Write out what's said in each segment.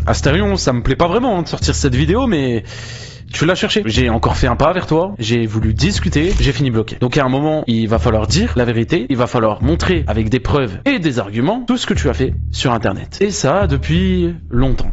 Astérion, ça me plaît pas vraiment de sortir cette vidéo, mais tu l'as cherché. J'ai encore fait un pas vers toi, j'ai voulu discuter, j'ai fini bloqué. Donc à un moment, il va falloir dire la vérité, il va falloir montrer avec des preuves et des arguments tout ce que tu as fait sur internet. Et ça depuis longtemps.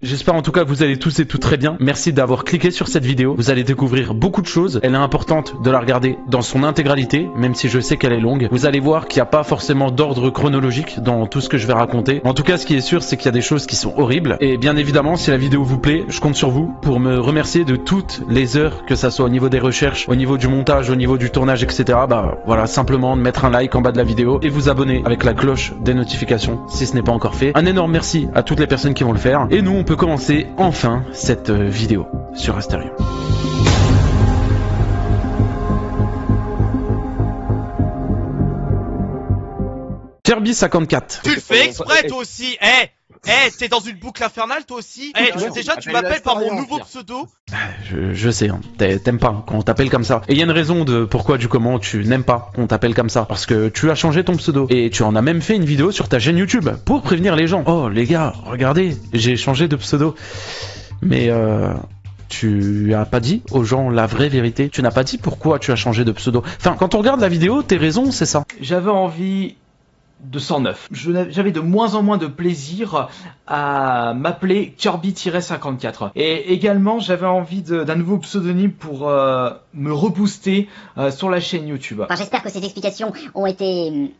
J'espère en tout cas que vous allez tous et toutes très bien. Merci d'avoir cliqué sur cette vidéo. Vous allez découvrir beaucoup de choses. Elle est importante de la regarder dans son intégralité, même si je sais qu'elle est longue. Vous allez voir qu'il n'y a pas forcément d'ordre chronologique dans tout ce que je vais raconter. En tout cas, ce qui est sûr, c'est qu'il y a des choses qui sont horribles. Et bien évidemment, si la vidéo vous plaît, je compte sur vous pour me remercier de toutes les heures, que ça soit au niveau des recherches, au niveau du montage, au niveau du tournage, etc. Bah voilà, simplement de mettre un like en bas de la vidéo et vous abonner avec la cloche des notifications si ce n'est pas encore fait. Un énorme merci à toutes les personnes qui vont le faire. Et nous, on peut commencer enfin cette vidéo sur Astérion. Kirby54. Tu le fais exprès toi aussi. T'es dans une boucle infernale toi aussi. Déjà tu m'appelles par mon nouveau pseudo. Je sais, hein. T'aimes pas quand on t'appelle comme ça. Et il y a une raison de pourquoi du comment tu n'aimes pas qu'on t'appelle comme ça. Parce que tu as changé ton pseudo. Et tu en as même fait une vidéo sur ta chaîne YouTube pour prévenir les gens. Oh les gars, regardez, j'ai changé de pseudo. Mais tu as pas dit aux gens la vraie vérité. Tu n'as pas dit pourquoi tu as changé de pseudo. Enfin, quand on regarde la vidéo, tes raisons, c'est ça. J'avais envie de 109. J'avais de moins en moins de plaisir à m'appeler Kirby-54. Et également, j'avais envie d'un nouveau pseudonyme pour me rebooster sur la chaîne YouTube. Enfin, j'espère que ces explications ont été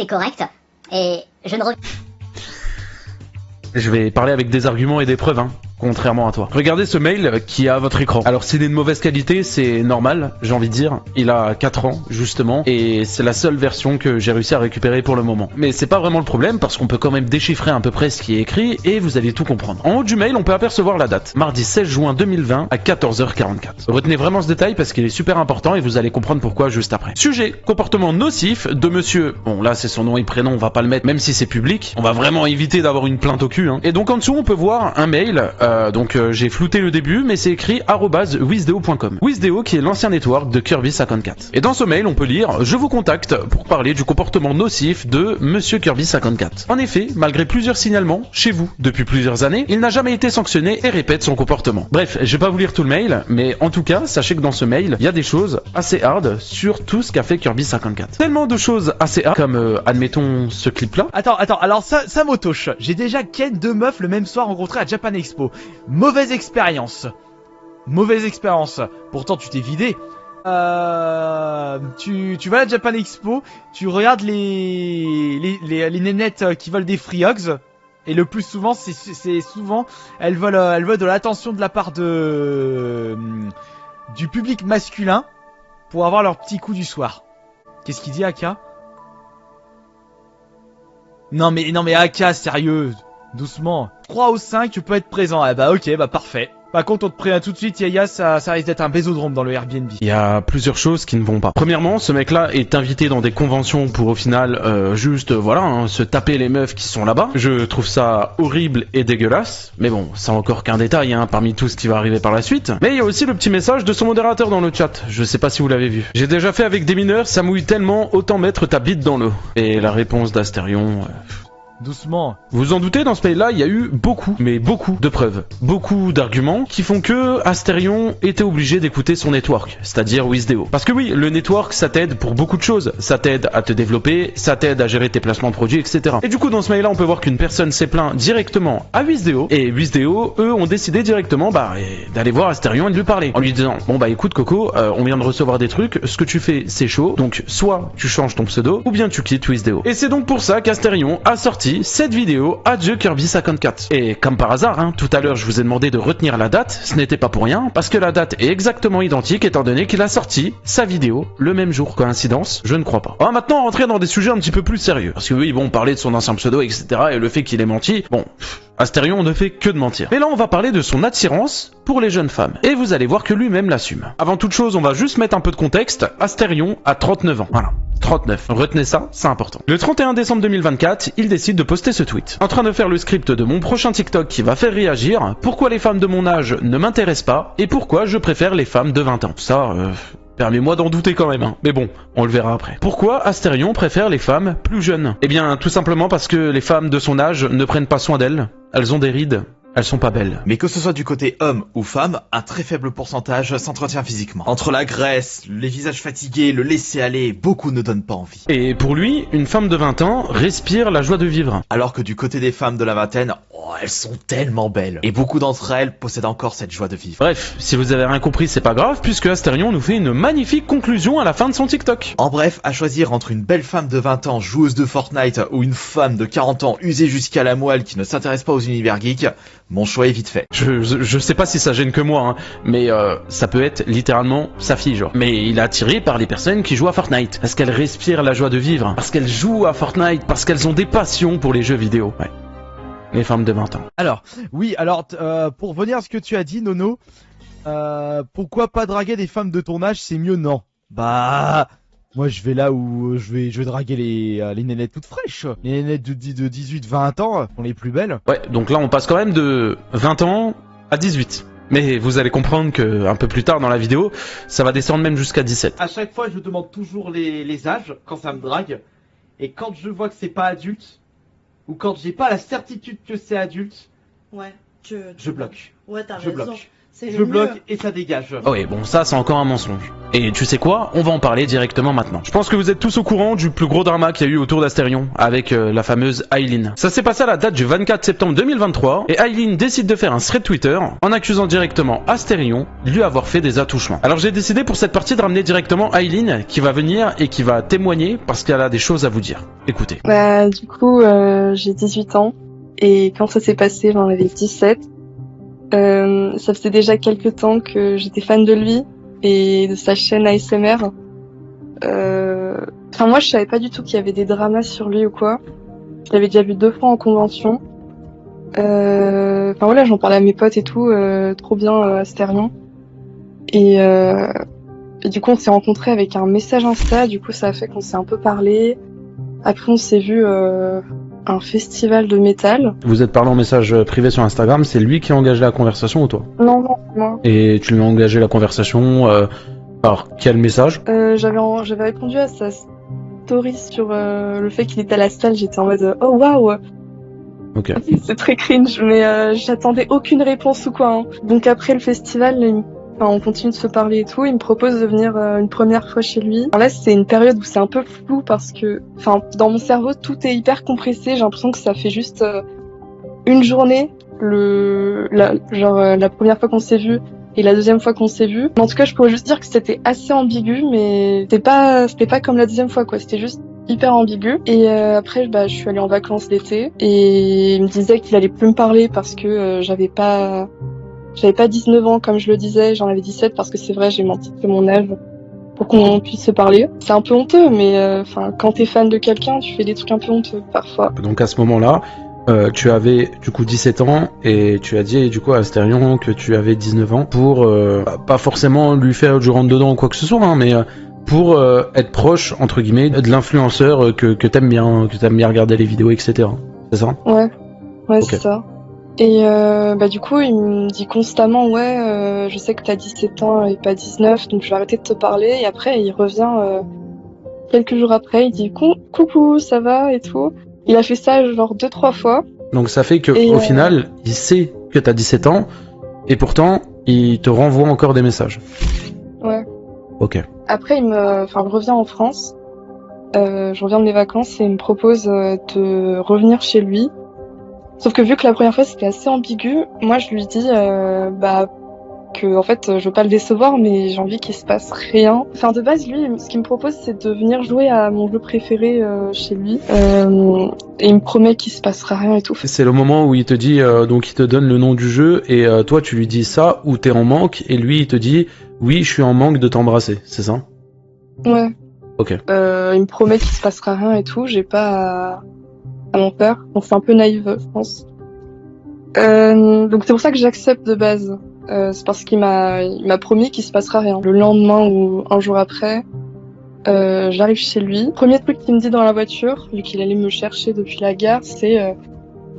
correctes. Et je ne... Je vais parler avec des arguments et des preuves, hein, contrairement à toi. Regardez ce mail qui est à votre écran. Alors s'il est de mauvaise qualité, c'est normal, j'ai envie de dire. Il a 4 ans, justement, et c'est la seule version que j'ai réussi à récupérer pour le moment. Mais c'est pas vraiment le problème, parce qu'on peut quand même déchiffrer à peu près ce qui est écrit, et vous allez tout comprendre. En haut du mail, on peut apercevoir la date. Mardi 16 juin 2020 à 14h44. Retenez vraiment ce détail parce qu'il est super important, et vous allez comprendre pourquoi juste après. Sujet, comportement nocif de monsieur... Bon, là c'est son nom et prénom, on va pas le mettre, même si c'est public. On va vraiment éviter d'avoir une plainte au cul. Et donc en dessous on peut voir un mail, j'ai flouté le début mais c'est écrit @wisdeo.com. Wisdeo qui est l'ancien network de Kirby54. Et dans ce mail on peut lire: je vous contacte pour parler du comportement nocif de monsieur Kirby54. En effet, malgré plusieurs signalements chez vous depuis plusieurs années, il n'a jamais été sanctionné et répète son comportement. Bref, je vais pas vous lire tout le mail, mais en tout cas sachez que dans ce mail il y a des choses assez hard sur tout ce qu'a fait Kirby54. Tellement de choses assez hard comme admettons ce clip là. Attends, alors ça m'autoche. J'ai déjà ken 2 meufs le même soir rencontrées à Japan Expo. Mauvaise expérience. Pourtant tu t'es vidé. Tu vas à Japan Expo, tu regardes les nénettes qui veulent des free hugs. Et le plus souvent, c'est souvent elles veulent de l'attention de la part du public masculin pour avoir leur petit coup du soir. Qu'est-ce qu'il dit, Aka? Non mais Aka, sérieux. Doucement. 3 ou 5, tu peux être présent. Ah bah ok, bah parfait. Par contre, on te prévient tout de suite, Yaya, ça risque d'être un bésodrome dans le Airbnb. Il y a plusieurs choses qui ne vont pas. Premièrement, ce mec-là est invité dans des conventions pour au final se taper les meufs qui sont là-bas. Je trouve ça horrible et dégueulasse. Mais bon, c'est encore qu'un détail parmi tout ce qui va arriver par la suite. Mais il y a aussi le petit message de son modérateur dans le chat. Je sais pas si vous l'avez vu. J'ai déjà fait avec des mineurs, ça mouille tellement, autant mettre ta bite dans l'eau. Et la réponse d'Astérion... Doucement. Vous en doutez, dans ce mail-là, il y a eu beaucoup de preuves, beaucoup d'arguments qui font que Astérion était obligé d'écouter son network, c'est-à-dire Wisdeo. Parce que oui, le network, ça t'aide pour beaucoup de choses. Ça t'aide à te développer, ça t'aide à gérer tes placements de produits, etc. Et du coup, dans ce mail-là, on peut voir qu'une personne s'est plaint directement à Wisdeo, et Wisdeo, eux, ont décidé directement d'aller voir Astérion et de lui parler. En lui disant, bon bah écoute Coco, on vient de recevoir des trucs, ce que tu fais, c'est chaud, donc soit tu changes ton pseudo, ou bien tu quittes Wisdeo. Et c'est donc pour ça qu'Astérion a sorti cette vidéo à Kirby54. Et comme par hasard, tout à l'heure je vous ai demandé de retenir la date, ce n'était pas pour rien, parce que la date est exactement identique étant donné qu'il a sorti sa vidéo le même jour. Coïncidence? Je ne crois pas. On va maintenant rentrer dans des sujets un petit peu plus sérieux. Parce que oui, bon, parler de son ancien pseudo, etc. et le fait qu'il ait menti, bon... Astérion ne fait que de mentir. Mais là on va parler de son attirance pour les jeunes femmes. Et vous allez voir que lui-même l'assume. Avant toute chose, on va juste mettre un peu de contexte. Astérion a 39 ans. Voilà. 39. Retenez ça, c'est important. Le 31 décembre 2024, il décide de poster ce tweet. En train de faire le script de mon prochain TikTok qui va faire réagir. Pourquoi les femmes de mon âge ne m'intéressent pas et pourquoi je préfère les femmes de 20 ans. Ça, Permets-moi d'en douter quand même, hein. Mais bon, on le verra après. Pourquoi Astérion préfère les femmes plus jeunes? Eh bien, tout simplement parce que les femmes de son âge ne prennent pas soin d'elles. Elles ont des rides. Elles sont pas belles. Mais que ce soit du côté homme ou femme, un très faible pourcentage s'entretient physiquement. Entre la graisse, les visages fatigués, le laisser-aller, beaucoup ne donnent pas envie. Et pour lui, une femme de 20 ans respire la joie de vivre. Alors que du côté des femmes de la vingtaine, elles sont tellement belles. Et beaucoup d'entre elles possèdent encore cette joie de vivre. Bref, si vous avez rien compris, c'est pas grave, puisque Astérion nous fait une magnifique conclusion à la fin de son TikTok. En bref, à choisir entre une belle femme de 20 ans joueuse de Fortnite ou une femme de 40 ans usée jusqu'à la moelle qui ne s'intéresse pas aux univers geeks, mon choix est vite fait. Je sais pas si ça gêne que moi, hein, mais ça peut être littéralement sa fille, genre. Mais il est attiré par les personnes qui jouent à Fortnite, parce qu'elles respirent la joie de vivre, parce qu'elles jouent à Fortnite, parce qu'elles ont des passions pour les jeux vidéo. Ouais. Les femmes de 20 ans. Alors, oui, alors, pour revenir à ce que tu as dit, Nono, pourquoi pas draguer des femmes de ton âge, c'est mieux, non? Bah, moi je vais là où je vais draguer les nénettes toutes fraîches. Les nénettes de 18-20 ans sont les plus belles. Ouais, donc là on passe quand même de 20 ans à 18. Mais vous allez comprendre que un peu plus tard dans la vidéo, ça va descendre même jusqu'à 17. À chaque fois, je demande toujours les âges quand ça me drague. Et quand je vois que c'est pas adulte, ou quand j'ai pas la certitude que c'est adulte, Ouais, je bloque. Ouais, t'as Je raison. bloque. C'est Je le bloque mieux. et ça dégage. Oh oui, bon ça c'est encore un mensonge. Et tu sais quoi? On va en parler directement maintenant. Je pense que vous êtes tous au courant du plus gros drama qu'il y a eu autour d'Astérion avec la fameuse Aileen. Ça s'est passé à la date du 24 septembre 2023 et Aileen décide de faire un thread Twitter en accusant directement Astérion de lui avoir fait des attouchements. Alors j'ai décidé pour cette partie de ramener directement Aileen qui va venir et qui va témoigner parce qu'elle a des choses à vous dire. Écoutez. Bah, du coup, j'ai 18 ans et quand ça s'est passé, j'en avais 17. Ça faisait déjà quelques temps que j'étais fan de lui et de sa chaîne ASMR. Enfin, moi, je savais pas du tout qu'il y avait des dramas sur lui ou quoi. Je l'avais déjà vu 2 fois en convention. Enfin voilà, j'en parlais à mes potes et tout, trop bien Astérion. Et du coup, on s'est rencontrés avec un message Insta. Du coup, ça a fait qu'on s'est un peu parlé. Après, on s'est vu un festival de métal. Vous êtes parlé en message privé sur Instagram, c'est lui qui a engagé la conversation ou toi? Non, moi. Et tu lui as engagé la conversation par quel message? J'avais répondu à sa story sur le fait qu'il était à la salle. J'étais en mode oh waouh. Ok. C'est très cringe, mais j'attendais aucune réponse ou quoi. Hein. Donc après le festival, on continue de se parler et tout. Il me propose de venir une première fois chez lui. Alors là, c'est une période où c'est un peu flou parce que, dans mon cerveau, tout est hyper compressé. J'ai l'impression que ça fait juste une journée, la première fois qu'on s'est vu et la deuxième fois qu'on s'est vu. En tout cas, je pourrais juste dire que c'était assez ambigu, mais c'était pas comme la deuxième fois, quoi. C'était juste hyper ambigu. Et après, je suis allée en vacances l'été et il me disait qu'il allait plus me parler parce que j'avais pas 19 ans comme je le disais, j'en avais 17 parce que c'est vrai, j'ai menti de mon âge pour qu'on puisse se parler. C'est un peu honteux, mais quand t'es fan de quelqu'un, tu fais des trucs un peu honteux parfois. Donc à ce moment-là, tu avais du coup 17 ans et tu as dit du coup à Astérion que tu avais 19 ans pour pas forcément lui faire du rentre dedans ou quoi que ce soit, hein, mais pour être proche entre guillemets de l'influenceur que t'aimes bien regarder les vidéos, etc. C'est ça? Ouais, Ok. c'est ça. Et du coup, il me dit constamment je sais que t'as 17 ans et pas 19, donc je vais arrêter de te parler. Et après, il revient quelques jours après, il dit coucou, ça va et tout. Il a fait ça genre 2-3 fois. Donc ça fait que Et, au final, il sait que t'as 17 ans et pourtant il te renvoie encore des messages. Ouais. Ok. Après, je reviens en France. Je reviens de mes vacances et il me propose de revenir chez lui. Sauf que vu que la première fois c'était assez ambigu, moi je lui dis que en fait je veux pas le décevoir, mais j'ai envie qu'il se passe rien. Enfin de base lui, ce qu'il me propose c'est de venir jouer à mon jeu préféré chez lui, et il me promet qu'il se passera rien et tout. C'est le moment où il te dit donc il te donne le nom du jeu et toi tu lui dis ça ou t'es en manque et lui il te dit oui je suis en manque de t'embrasser, c'est ça? Ouais. Ok. Il me promet qu'il se passera rien et tout. J'ai pas à m'en faire. Bon, c'est un peu naïf, je pense. Donc c'est pour ça que j'accepte de base. C'est parce qu'il m'a promis qu'il se passera rien. Le lendemain ou un jour après, j'arrive chez lui. Premier truc qu'il me dit dans la voiture, vu qu'il allait me chercher depuis la gare, c'est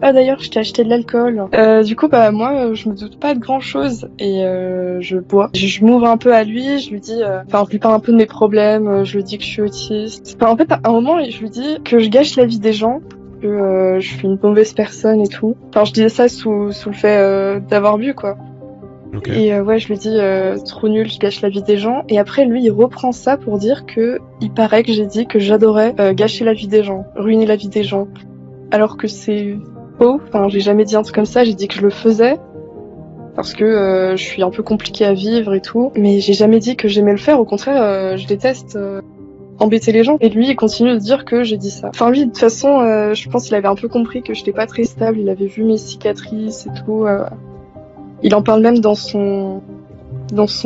ah d'ailleurs je t'ai acheté de l'alcool. Du coup bah moi je me doute pas de grand chose et je bois. Je m'ouvre un peu à lui, je lui dis, enfin je lui parle un peu de mes problèmes, je lui dis que je suis autiste. Enfin en fait à un moment je lui dis que je gâche la vie des gens, que je suis une mauvaise personne et tout. Enfin je disais ça sous le fait d'avoir bu quoi. Okay. Et ouais, je lui dis trop nul, je gâche la vie des gens. Et après, lui, il reprend ça pour dire que il paraît que j'ai dit que j'adorais gâcher la vie des gens, ruiner la vie des gens. Alors que c'est faux. Enfin, j'ai jamais dit un truc comme ça. J'ai dit que je le faisais parce que je suis un peu compliquée à vivre et tout. Mais j'ai jamais dit que j'aimais le faire. Au contraire, je déteste embêter les gens. Et lui, il continue de dire que j'ai dit ça. Enfin, lui, de toute façon, je pense qu'il avait un peu compris que j'étais pas très stable. Il avait vu mes cicatrices et tout. Il en parle même dans son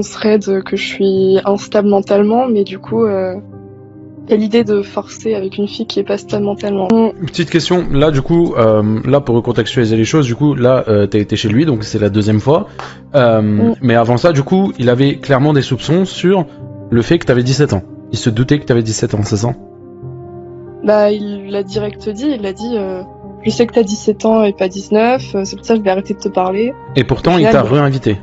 thread que je suis instable mentalement, mais du coup, il y a l'idée de forcer avec une fille qui est pas stable mentalement. Petite question, là du coup, là pour recontextualiser les choses, du coup, là t'as été chez lui, donc c'est la deuxième fois. Mais avant ça, du coup, il avait clairement des soupçons sur le fait que t'avais 17 ans. Il se doutait que t'avais 17 ans, c'est ça? Bah, il l'a direct dit, il a dit... Je sais que t'as 17 ans et pas 19, c'est pour ça que je vais arrêter de te parler. Et pourtant, il t'a réinvité.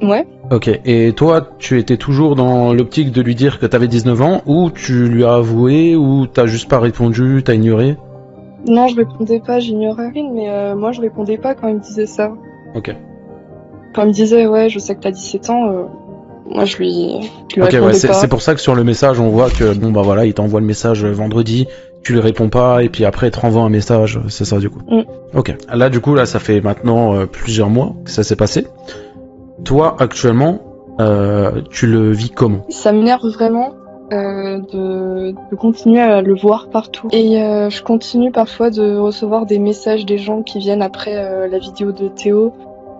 Ouais. Ok, et toi, tu étais toujours dans l'optique de lui dire que t'avais 19 ans, ou tu lui as avoué, ou t'as juste pas répondu, t'as ignoré? Non, je répondais pas, j'ignorais, mais moi je répondais pas quand il me disait ça. Ok. Quand il me disait, ouais, je sais que t'as 17 ans, moi je lui ok, répondais ouais, pas. C'est pour ça que sur le message, on voit que, bon bah voilà, il t'envoie le message vendredi, tu lui réponds pas, et puis après il te renvoie un message, c'est ça du coup. Ok, là du coup, là ça fait maintenant plusieurs mois que ça s'est passé. Toi, actuellement, tu le vis comment? Ça m'énerve vraiment de continuer à le voir partout. Et je continue parfois de recevoir des messages des gens qui viennent après la vidéo de Théo,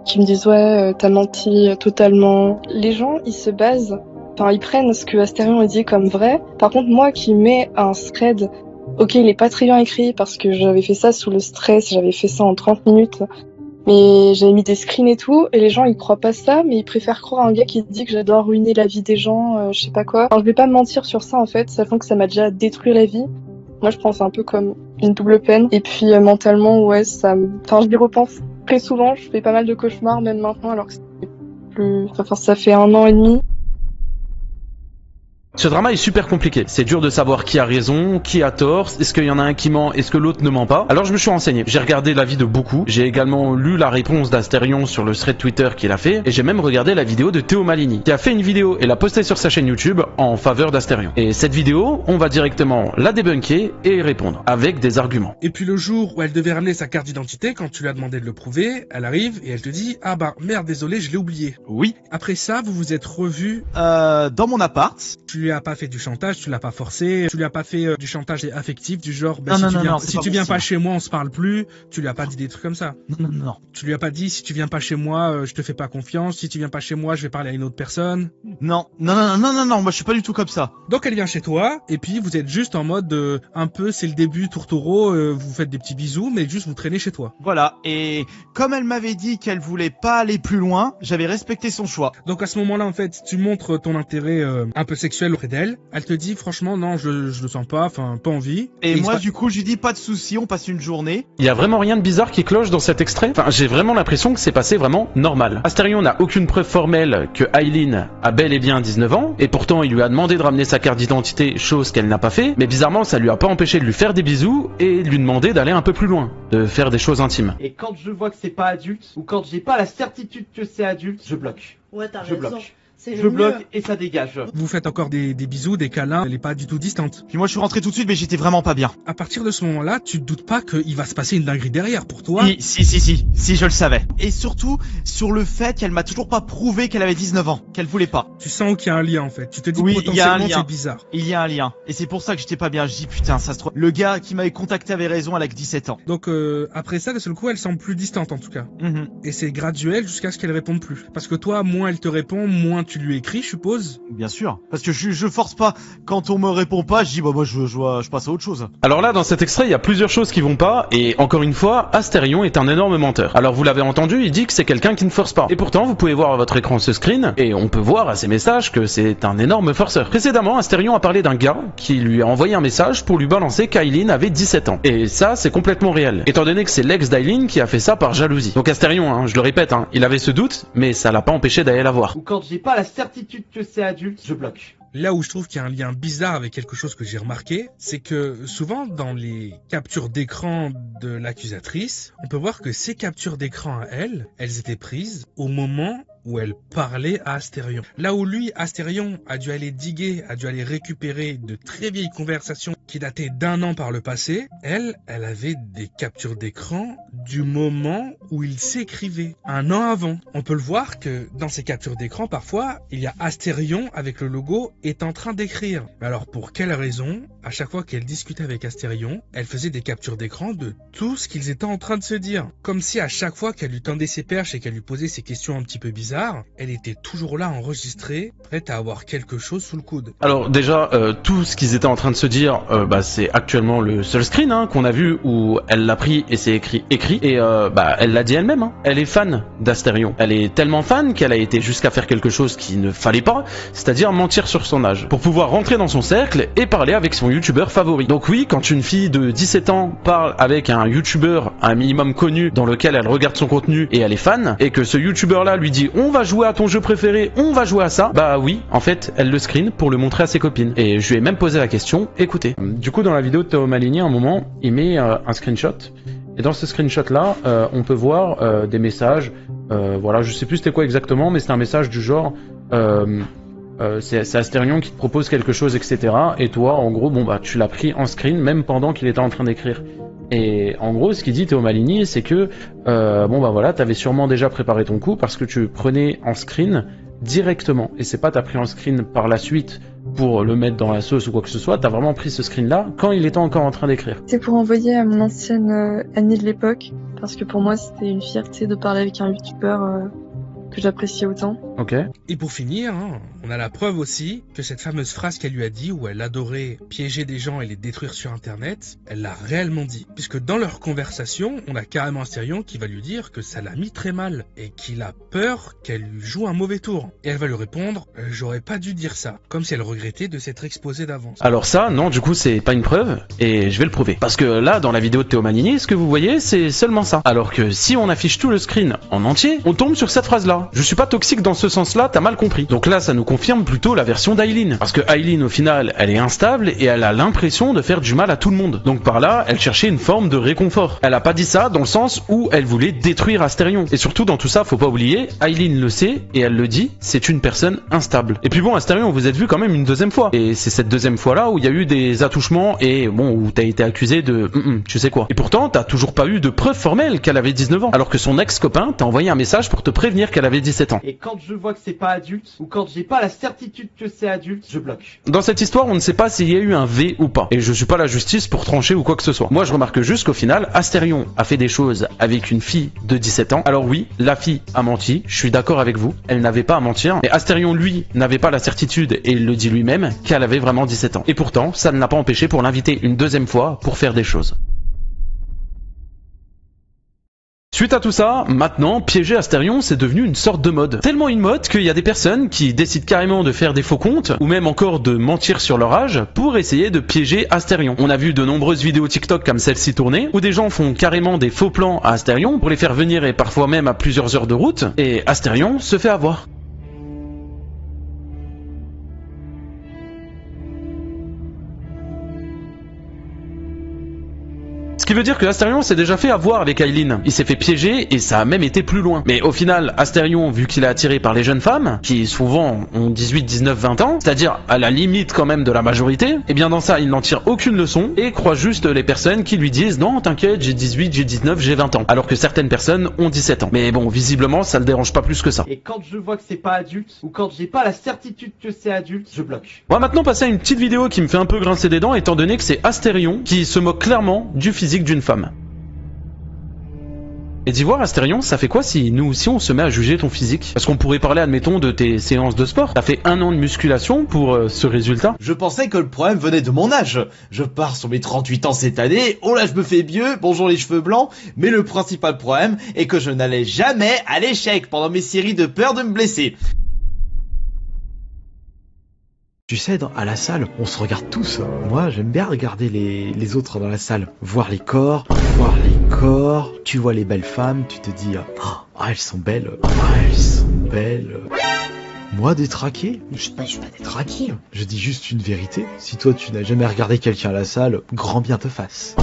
qui me disent ouais, t'as menti totalement. Les gens, ils se basent, enfin ils prennent ce que Astérion a dit comme vrai. Par contre, moi qui mets un thread, ok, il est pas très bien écrit parce que j'avais fait ça sous le stress, j'avais fait ça en 30 minutes. Mais j'avais mis des screens et tout, et les gens ils croient pas ça, mais ils préfèrent croire un gars qui dit que j'adore ruiner la vie des gens, je sais pas quoi. Enfin, je vais pas mentir sur ça en fait, sachant que ça m'a déjà détruit la vie. Moi je pense un peu comme une double peine. Et puis mentalement, ouais, enfin je y repense très souvent, je fais pas mal de cauchemars même maintenant alors que c'est plus... Enfin ça fait 1 an et demi. Ce drama est super compliqué, c'est dur de savoir qui a raison, qui a tort, est-ce qu'il y en a un qui ment, est-ce que l'autre ne ment pas. Alors je me suis renseigné, j'ai regardé l'avis de beaucoup, j'ai également lu la réponse d'Astérion sur le thread Twitter qu'il a fait, et j'ai même regardé la vidéo de Théo Malini, qui a fait une vidéo et l'a postée sur sa chaîne YouTube en faveur d'Astérion. Et cette vidéo, on va directement la débunker et y répondre, avec des arguments. Et puis le jour où elle devait ramener sa carte d'identité, quand tu lui as demandé de le prouver, elle arrive et elle te dit « Ah bah merde, désolé, je l'ai oublié. » Oui. Après ça, vous vous êtes revus. Dans mon appart. Tu lui as pas fait du chantage, tu l'as pas forcé, tu lui as pas fait du chantage affectif du genre bah, non, si tu viens pas chez moi, on se parle plus. Tu lui as pas dit des trucs comme ça. Non. Tu lui as pas dit si tu viens pas chez moi, je te fais pas confiance. Si tu viens pas chez moi, je vais parler à une autre personne. Non. Moi je suis pas du tout comme ça. Donc elle vient chez toi et puis vous êtes juste en mode un peu c'est le début tourtereau, vous faites des petits bisous mais juste vous traînez chez toi. Voilà. Et comme elle m'avait dit qu'elle voulait pas aller plus loin, j'avais respecté son choix. Donc à ce moment-là en fait, tu montres ton intérêt un peu sexuel auprès d'elle. Elle te dit franchement non, je le sens pas, enfin pas envie. Et moi du coup je lui dis pas de soucis, on passe une journée. Il y a vraiment rien de bizarre qui cloche dans cet extrait. Enfin, j'ai vraiment l'impression que c'est passé vraiment normal. Astérion n'a aucune preuve formelle que Aileen a bel et bien 19 ans, et pourtant il lui a demandé de ramener sa carte d'identité, chose qu'elle n'a pas fait, mais bizarrement ça lui a pas empêché de lui faire des bisous et de lui demander d'aller un peu plus loin, de faire des choses intimes. Et quand je vois que c'est pas adulte, ou quand j'ai pas la certitude que c'est adulte, je bloque. Ouais, t'as Je raison. bloque. C'est Je le bloque mieux. et ça dégage. Vous faites encore des bisous, des câlins, elle est pas du tout distante. Puis moi je suis rentré tout de suite mais j'étais vraiment pas bien. À partir de ce moment-là, tu te doutes pas qu'il va se passer une dinguerie derrière pour toi. Si, je le savais. Et surtout, sur le fait qu'elle m'a toujours pas prouvé qu'elle avait 19 ans, qu'elle voulait pas. Tu sens qu'il y a un lien en fait. Tu te dis Oui, que il y a un potentiellement lien. c'est bizarre. Il y a un lien. Et c'est pour ça que j'étais pas bien. Je dis putain, ça se trouve. Le gars qui m'avait contacté avait raison, elle a que 17 ans. Donc après ça, d'un seul coup, elle semble plus distante en tout cas. Et c'est graduel jusqu'à ce qu'elle réponde plus. Parce que toi, moins elle te répond, moins tu lui écris, je suppose. Bien sûr. Parce que je force pas. Quand on me répond pas, je dis, bah, moi, je passe à autre chose. Alors là, dans cet extrait, il y a plusieurs choses qui vont pas, et encore une fois, Astérion est un énorme menteur. Alors vous l'avez entendu, il dit que c'est quelqu'un qui ne force pas. Et pourtant, vous pouvez voir à votre écran ce screen, et on peut voir à ses messages que c'est un énorme forceur. Précédemment, Astérion a parlé d'un gars qui lui a envoyé un message pour lui balancer qu'Aileen avait 17 ans. Et ça, c'est complètement réel, étant donné que c'est l'ex d'Aileen qui a fait ça par jalousie. Donc Astérion, hein, je le répète, hein, il avait ce doute, mais ça l'a pas empêché d'aller la voir. Ou quand j'ai pas la certitude que c'est adulte, je bloque. Là où je trouve qu'il y a un lien bizarre avec quelque chose que j'ai remarqué, c'est que souvent dans les captures d'écran de l'accusatrice, on peut voir que ces captures d'écran à elle, elles étaient prises au moment où elle parlait à Astérion. Là où lui, Astérion, a dû aller diguer, a dû aller récupérer de très vieilles conversations qui dataient d'1 an par le passé, elle avait des captures d'écran du moment où il s'écrivait, 1 an avant. On peut le voir que dans ces captures d'écran, parfois, il y a Astérion avec le logo est en train d'écrire. Mais alors pour quelle raison, à chaque fois qu'elle discutait avec Astérion, elle faisait des captures d'écran de tout ce qu'ils étaient en train de se dire. Comme si à chaque fois qu'elle lui tendait ses perches et qu'elle lui posait ces questions un petit peu bizarres, elle était toujours là enregistrée, prête à avoir quelque chose sous le coude. Alors déjà, tout ce qu'ils étaient en train de se dire, c'est actuellement le seul screen hein, qu'on a vu où elle l'a pris et c'est écrit et elle l'a dit elle-même. Hein. Elle est fan d'Astérion. Elle est tellement fan qu'elle a été jusqu'à faire quelque chose qu'il ne fallait pas, c'est-à-dire mentir sur son âge, pour pouvoir rentrer dans son cercle et parler avec son youtubeur favori. Donc oui, quand une fille de 17 ans parle avec un youtubeur un minimum connu dans lequel elle regarde son contenu et elle est fan, et que ce youtubeur là lui dit on va jouer à ton jeu préféré, on va jouer à ça, bah oui, en fait, elle le screen pour le montrer à ses copines. Et je lui ai même posé la question, écoutez. Du coup, dans la vidéo de Théo Maligny, à un moment, il met un screenshot, et dans ce screenshot là, on peut voir des messages, voilà, je sais plus c'était quoi exactement, mais c'est un message du genre... c'est Astérion qui te propose quelque chose, etc. Et toi, en gros, tu l'as pris en screen même pendant qu'il était en train d'écrire. Et en gros, ce qu'il dit Théo Maligny, c'est que t'avais sûrement déjà préparé ton coup parce que tu prenais en screen directement. Et c'est pas t'as pris en screen par la suite pour le mettre dans la sauce ou quoi que ce soit. T'as vraiment pris ce screen là quand il était encore en train d'écrire. C'est pour envoyer à mon ancienne amie de l'époque parce que pour moi c'était une fierté de parler avec un youtubeur que j'appréciais autant. Ok. Et pour finir, hein, on a la preuve aussi que cette fameuse phrase qu'elle lui a dit où elle adorait piéger des gens et les détruire sur internet, elle l'a réellement dit. Puisque dans leur conversation, on a carrément Astérion qui va lui dire que ça l'a mis très mal et qu'il a peur qu'elle lui joue un mauvais tour. Et elle va lui répondre « J'aurais pas dû dire ça », comme si elle regrettait de s'être exposée d'avance. Alors ça, non, du coup, c'est pas une preuve et je vais le prouver. Parce que là, dans la vidéo de Théo Maligny, ce que vous voyez, c'est seulement ça. Alors que si on affiche tout le screen en entier, on tombe sur cette phrase-là. Je suis pas toxique dans ce sens-là, t'as mal compris. Donc là, ça nous confirme plutôt la version d'Aileen. Parce que Aileen, au final, elle est instable et elle a l'impression de faire du mal à tout le monde. Donc par là, elle cherchait une forme de réconfort. Elle a pas dit ça dans le sens où elle voulait détruire Astérion. Et surtout, dans tout ça, faut pas oublier, Aileen le sait et elle le dit, c'est une personne instable. Et puis bon, Astérion, vous êtes vu quand même une deuxième fois. Et c'est cette deuxième fois-là où il y a eu des attouchements et bon, où t'as été accusé de tu sais quoi. Et pourtant, t'as toujours pas eu de preuve formelle qu'elle avait 19 ans. Alors que son ex-copain t'a envoyé un message pour te prévenir qu'elle avait 17 ans. Et quand je vois que c'est pas adulte, ou quand j'ai pas la certitude que c'est adulte, je bloque. Dans cette histoire, on ne sait pas s'il y a eu un V ou pas. Et je suis pas la justice pour trancher ou quoi que ce soit. Moi, je remarque juste qu'au final, Astérion a fait des choses avec une fille de 17 ans. Alors oui, la fille a menti, je suis d'accord avec vous, elle n'avait pas à mentir. Mais Astérion, lui, n'avait pas la certitude, et il le dit lui-même, qu'elle avait vraiment 17 ans. Et pourtant, ça ne l'a pas empêché pour l'inviter une deuxième fois pour faire des choses. Suite à tout ça, maintenant, piéger Astérion, c'est devenu une sorte de mode. Tellement une mode qu'il y a des personnes qui décident carrément de faire des faux comptes, ou même encore de mentir sur leur âge, pour essayer de piéger Astérion. On a vu de nombreuses vidéos TikTok comme celle-ci tourner, où des gens font carrément des faux plans à Astérion, pour les faire venir et parfois même à plusieurs heures de route, et Astérion se fait avoir. Ce qui veut dire que Astérion s'est déjà fait avoir avec Aileen. Il s'est fait piéger et ça a même été plus loin. Mais au final, Astérion, vu qu'il est attiré par les jeunes femmes, qui souvent ont 18, 19, 20 ans, c'est-à-dire à la limite quand même de la majorité, et bien dans ça, il n'en tire aucune leçon et croit juste les personnes qui lui disent « Non, t'inquiète, j'ai 18, j'ai 19, j'ai 20 ans ». Alors que certaines personnes ont 17 ans. Mais bon, visiblement, ça le dérange pas plus que ça. Et quand je vois que c'est pas adulte, ou quand j'ai pas la certitude que c'est adulte, je bloque. On va maintenant passer à une petite vidéo qui me fait un peu grincer des dents, étant donné que c'est Astérion qui se moque clairement du physique d'une femme. Et d'y voir, Astérion, ça fait quoi si nous aussi on se met à juger ton physique? Parce qu'on pourrait parler, admettons, de tes séances de sport. T'as fait 1 an de musculation pour ce résultat? Je pensais que le problème venait de mon âge. Je pars sur mes 38 ans cette année, oh là je me fais vieux, bonjour les cheveux blancs, mais le principal problème est que je n'allais jamais à l'échec pendant mes séries de peur de me blesser. Tu sais, à la salle, on se regarde tous. Moi, j'aime bien regarder les autres dans la salle. Voir les corps. Tu vois les belles femmes, tu te dis, ah, elles sont belles. Moi, détraqué? Je suis pas détraqué. Je dis juste une vérité. Si toi, tu n'as jamais regardé quelqu'un à la salle, grand bien te fasse.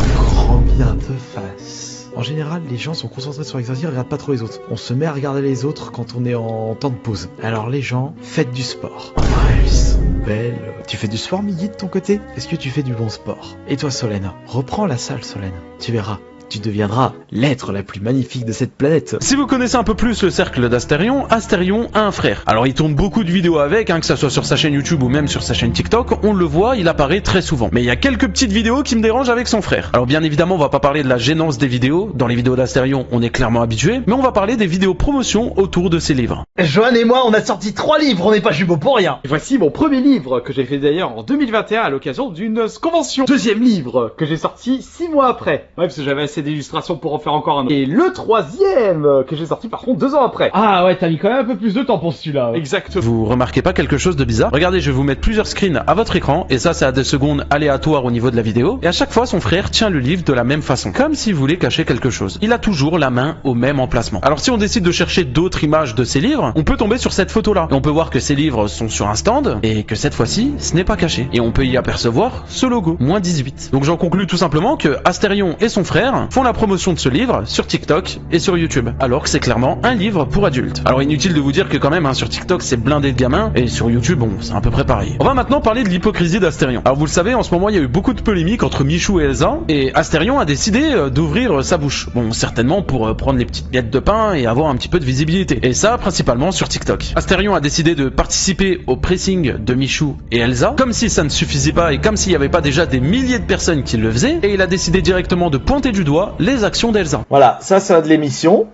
En général, les gens sont concentrés sur l'exercice, ils regardent pas trop les autres. On se met à regarder les autres quand on est en temps de pause. Alors les gens, faites du sport. Elles sont belles. Tu fais du sport, Miggy, de ton côté? Est-ce que tu fais du bon sport? Et toi, Solène? Reprends la salle, Solène. Tu verras. Tu deviendras l'être la plus magnifique de cette planète. Si vous connaissez un peu plus le cercle d'Astérion, Astérion a un frère. Alors il tourne beaucoup de vidéos avec, que ça soit sur sa chaîne YouTube ou même sur sa chaîne TikTok, on le voit, il apparaît très souvent. Mais il y a quelques petites vidéos qui me dérangent avec son frère. Alors bien évidemment, on va pas parler de la gênance des vidéos. Dans les vidéos d'Astérion, on est clairement habitué, mais on va parler des vidéos promotion autour de ses livres. Johan et moi, on a sorti 3 livres, on n'est pas jumeaux pour rien. Et voici mon premier livre, que j'ai fait d'ailleurs en 2021 à l'occasion d'une convention. Deuxième livre, que j'ai sorti 6 mois après. Ouais, parce que j'avais assez d'illustrations pour en faire encore un autre. Et le troisième, que j'ai sorti par contre 2 ans après. Ah ouais, t'as mis quand même un peu plus de temps pour celui-là. Ouais. Exactement. Vous remarquez pas quelque chose de bizarre? Regardez, je vais vous mettre plusieurs screens à votre écran, et ça c'est à des secondes aléatoires au niveau de la vidéo, et à chaque fois son frère tient le livre de la même façon, comme s'il voulait cacher quelque chose. Il a toujours la main au même emplacement. Alors si on décide de chercher d'autres images de ses livres, on peut tomber sur cette photo là, et on peut voir que ses livres sont sur un stand, et que cette fois-ci, ce n'est pas caché. Et on peut y apercevoir ce logo, moins 18. Donc j'en conclus tout simplement que Astérion et son frère font la promotion de ce livre sur TikTok et sur YouTube, alors que c'est clairement un livre pour adultes. Alors inutile de vous dire que quand même, sur TikTok c'est blindé de gamins, et sur YouTube, bon, c'est à peu près pareil. On va maintenant parler de l'hypocrisie d'Astérion. Alors vous le savez, en ce moment il y a eu beaucoup de polémiques entre Michou et Elsa, et Astérion a décidé d'ouvrir sa bouche. Bon, certainement pour prendre les petites miettes de pain et avoir un petit peu de visibilité. Et ça, principalement sur TikTok. Astérion a décidé de participer au pressing de Michou et Elsa, comme si ça ne suffisait pas et comme s'il n'y avait pas déjà des milliers de personnes qui le faisaient, et il a décidé directement de pointer du doigt les actions d'Elsa. Voilà, ça c'est de l'émission.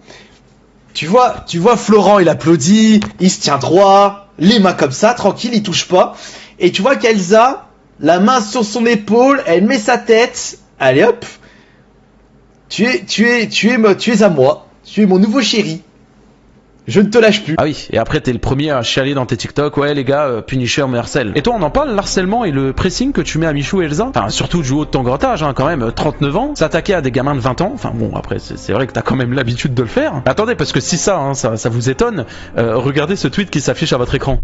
Tu vois Florent, il applaudit, il se tient droit, les mains comme ça, tranquille, il touche pas. Et tu vois qu'Elsa, la main sur son épaule, elle met sa tête. Allez hop. Tu es à moi. Tu es mon nouveau chéri. Je ne te lâche plus. Ah oui, et après t'es le premier à chialer dans tes TikTok, ouais les gars, Punisher me harcèle. Et toi on en parle, l'harcèlement et le pressing que tu mets à Michou et Elsa? Enfin surtout du haut de ton grand âge, quand même, 39 ans, s'attaquer à des gamins de 20 ans, enfin bon après c'est vrai que t'as quand même l'habitude de le faire. Mais attendez, parce que si ça vous étonne, regardez ce tweet qui s'affiche à votre écran.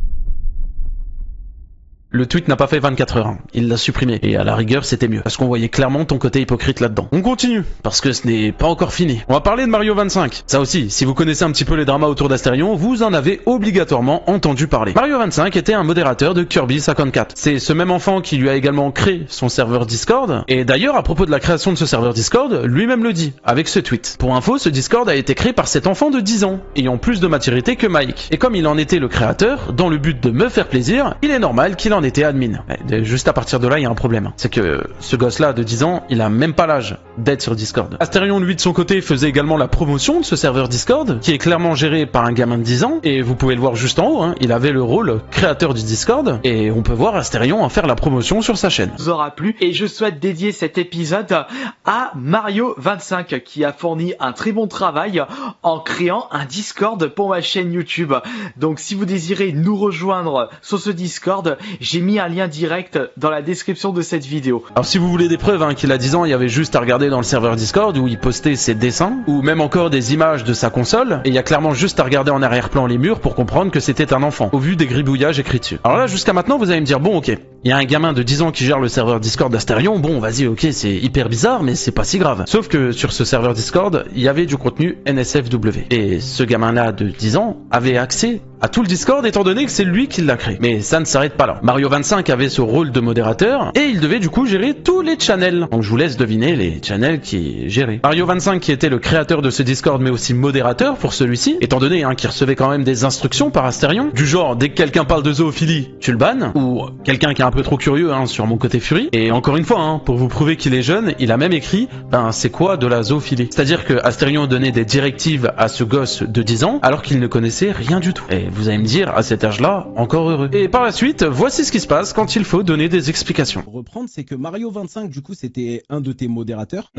Le tweet n'a pas fait 24 heures, il l'a supprimé, et à la rigueur c'était mieux, parce qu'on voyait clairement ton côté hypocrite là-dedans. On continue, parce que ce n'est pas encore fini. On va parler de Mario 25. Ça aussi, si vous connaissez un petit peu les dramas autour d'Astérion, vous en avez obligatoirement entendu parler. Mario 25 était un modérateur de Kirby 54. C'est ce même enfant qui lui a également créé son serveur Discord, et d'ailleurs à propos de la création de ce serveur Discord, lui-même le dit, avec ce tweet. Pour info, ce Discord a été créé par cet enfant de 10 ans, ayant plus de maturité que Mike. Et comme il en était le créateur, dans le but de me faire plaisir, il est normal qu'il en était admin. Juste à partir de là, il y a un problème. C'est que ce gosse-là de 10 ans, il a même pas l'âge d'être sur Discord. Astérion, lui, de son côté, faisait également la promotion de ce serveur Discord, qui est clairement géré par un gamin de 10 ans, et vous pouvez le voir juste en haut, il avait le rôle créateur du Discord, et on peut voir Astérion en faire la promotion sur sa chaîne. Vous aura plu, et je souhaite dédier cet épisode à Mario 25, qui a fourni un très bon travail en créant un Discord pour ma chaîne YouTube. Donc si vous désirez nous rejoindre sur ce Discord, j'ai mis un lien direct dans la description de cette vidéo. Alors si vous voulez des preuves qu'il a 10 ans, il y avait juste à regarder dans le serveur Discord où il postait ses dessins, ou même encore des images de sa console, et il y a clairement juste à regarder en arrière-plan les murs pour comprendre que c'était un enfant, au vu des gribouillages écrits dessus. Alors là, jusqu'à maintenant, vous allez me dire, bon ok, il y a un gamin de 10 ans qui gère le serveur Discord d'Astérion, bon vas-y ok, c'est hyper bizarre, mais c'est pas si grave. Sauf que sur ce serveur Discord, il y avait du contenu NSFW, et ce gamin-là de 10 ans avait accès à tout le Discord étant donné que c'est lui qui l'a créé. Mais ça ne s'arrête pas là. Mario 25 avait ce rôle de modérateur et il devait du coup gérer tous les channels. Donc je vous laisse deviner les channels qui géraient. Mario 25 qui était le créateur de ce Discord mais aussi modérateur pour celui-ci, étant donné qu'il recevait quand même des instructions par Asterion, du genre dès que quelqu'un parle de zoophilie, tu le bannes, ou quelqu'un qui est un peu trop curieux sur mon côté Fury. Et encore une fois, pour vous prouver qu'il est jeune, il a même écrit c'est quoi de la zoophilie. C'est-à-dire que Asterion donnait des directives à ce gosse de 10 ans alors qu'il ne connaissait rien du tout. Et vous allez me dire, à cet âge-là, encore heureux. Et par la suite, voici ce qui se passe quand il faut donner des explications. Pour reprendre, c'est que Mario 25, du coup, c'était un de tes modérateurs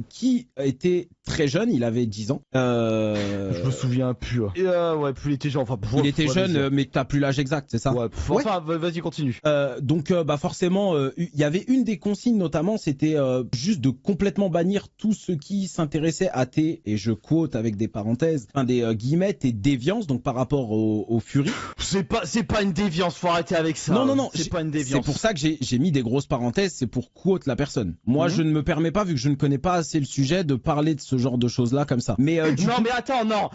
qui était très jeune, il avait 10 ans. Je me souviens plus. Ouais, plus il était jeune. Enfin, il était jeune, mais t'as plus l'âge exact, c'est ça? Ouais. Enfin, vas-y, continue. Donc, forcément, il y avait une des consignes notamment, c'était juste de complètement bannir tous ceux qui s'intéressaient à tes, et je quote avec des parenthèses, des guillemets, tes déviances, donc par rapport au Fury. C'est pas une déviance, faut arrêter avec ça. Non, c'est pas une déviance. C'est pour ça que j'ai mis des grosses parenthèses, c'est pour quote la personne. Moi, je ne me permets pas, vu que je ne connais pas assez le sujet, de parler de ce genre de choses-là comme ça. Mais mais attends, non,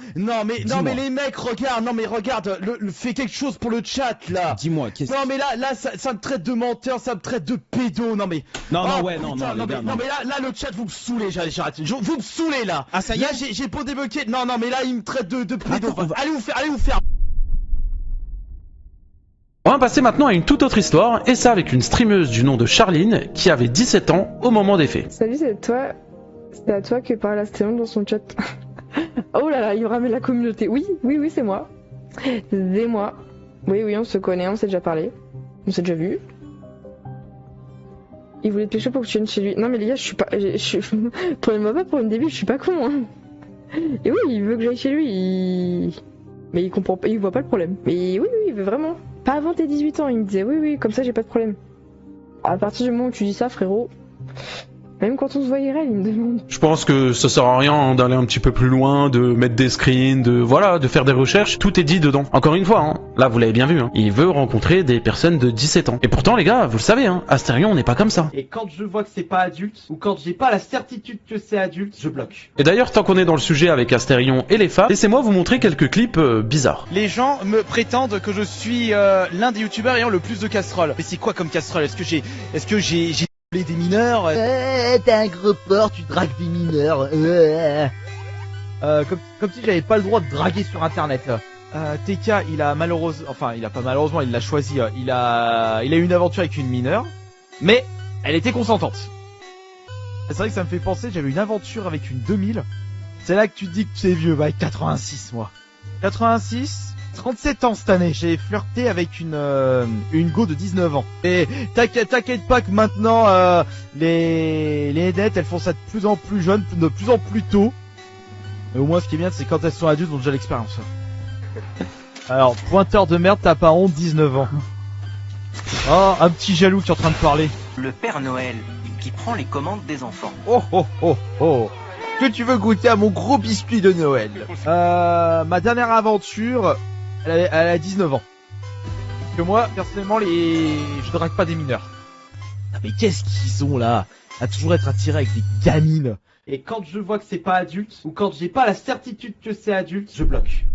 mais les mecs, regarde, fais quelque chose pour le chat là. Dis-moi, qu'est-ce que... Non, mais là, ça me traite de menteur, ça me traite de pédo, non mais. Non, mais là, le chat, vous me saulez, j'arrête. Vous me saoulez là. Ah, ça y est. Là, j'ai pas débloqué. Non, mais là, il me traite de pédo. Allez vous faire. On va passer maintenant à une toute autre histoire, et ça avec une streameuse du nom de Charline, qui avait 17 ans au moment des faits. Salut, c'est à toi que parle Asterion dans son chat. Oh là là, il ramène la communauté. Oui, c'est moi. C'est moi. Oui, on se connaît, on s'est déjà parlé. On s'est déjà vu. Il voulait te pécho pour que tu viennes chez lui. Non mais les gars, prenez-moi pas pour une débile, je suis pas con, hein. Et oui, il veut que j'aille chez lui, mais il comprend pas, il voit pas le problème. Mais oui, il veut vraiment. Pas avant tes 18 ans, il me disait oui, comme ça j'ai pas de problème. À partir du moment où tu dis ça, frérot, même quand on se voit IRL, il me demande. Je pense que ça sert à rien d'aller un petit peu plus loin, de mettre des screens, de faire des recherches. Tout est dit dedans. Encore une fois, là vous l'avez bien vu, il veut rencontrer des personnes de 17 ans. Et pourtant les gars, vous le savez, Asterion on n'est pas comme ça. Et quand je vois que c'est pas adulte, ou quand j'ai pas la certitude que c'est adulte, je bloque. Et d'ailleurs, tant qu'on est dans le sujet avec Asterion et les femmes, laissez-moi vous montrer quelques clips bizarres. Les gens me prétendent que je suis l'un des youtubeurs ayant le plus de casseroles. Mais c'est quoi comme casserole? Est-ce que j'ai des mineurs? T'es un gros porc, tu dragues des mineurs. Comme si j'avais pas le droit de draguer sur internet. TK, il l'a choisi. Il a eu une aventure avec une mineure, mais elle était consentante. C'est vrai que ça me fait penser, j'avais une aventure avec une 2000. C'est là que tu te dis que tu es vieux. 86 moi. 86. 37 ans cette année, j'ai flirté avec une go de 19 ans. Et t'inquiète pas que maintenant les nettes elles font ça de plus en plus jeunes, de plus en plus tôt. Mais au moins ce qui est bien c'est quand elles sont adultes, elles ont déjà l'expérience. Alors, pointeur de merde, t'as pas honte, 19 ans. Oh, un petit jaloux qui est en train de parler. Le Père Noël qui prend les commandes des enfants. Oh. Que tu veux goûter à mon gros biscuit de Noël? Ma dernière aventure, elle a 19 ans. Que moi, personnellement, je drague pas des mineurs. Ah, mais qu'est-ce qu'ils ont là? À toujours être attiré avec des gamines. Et quand je vois que c'est pas adulte, ou quand j'ai pas la certitude que c'est adulte, je bloque.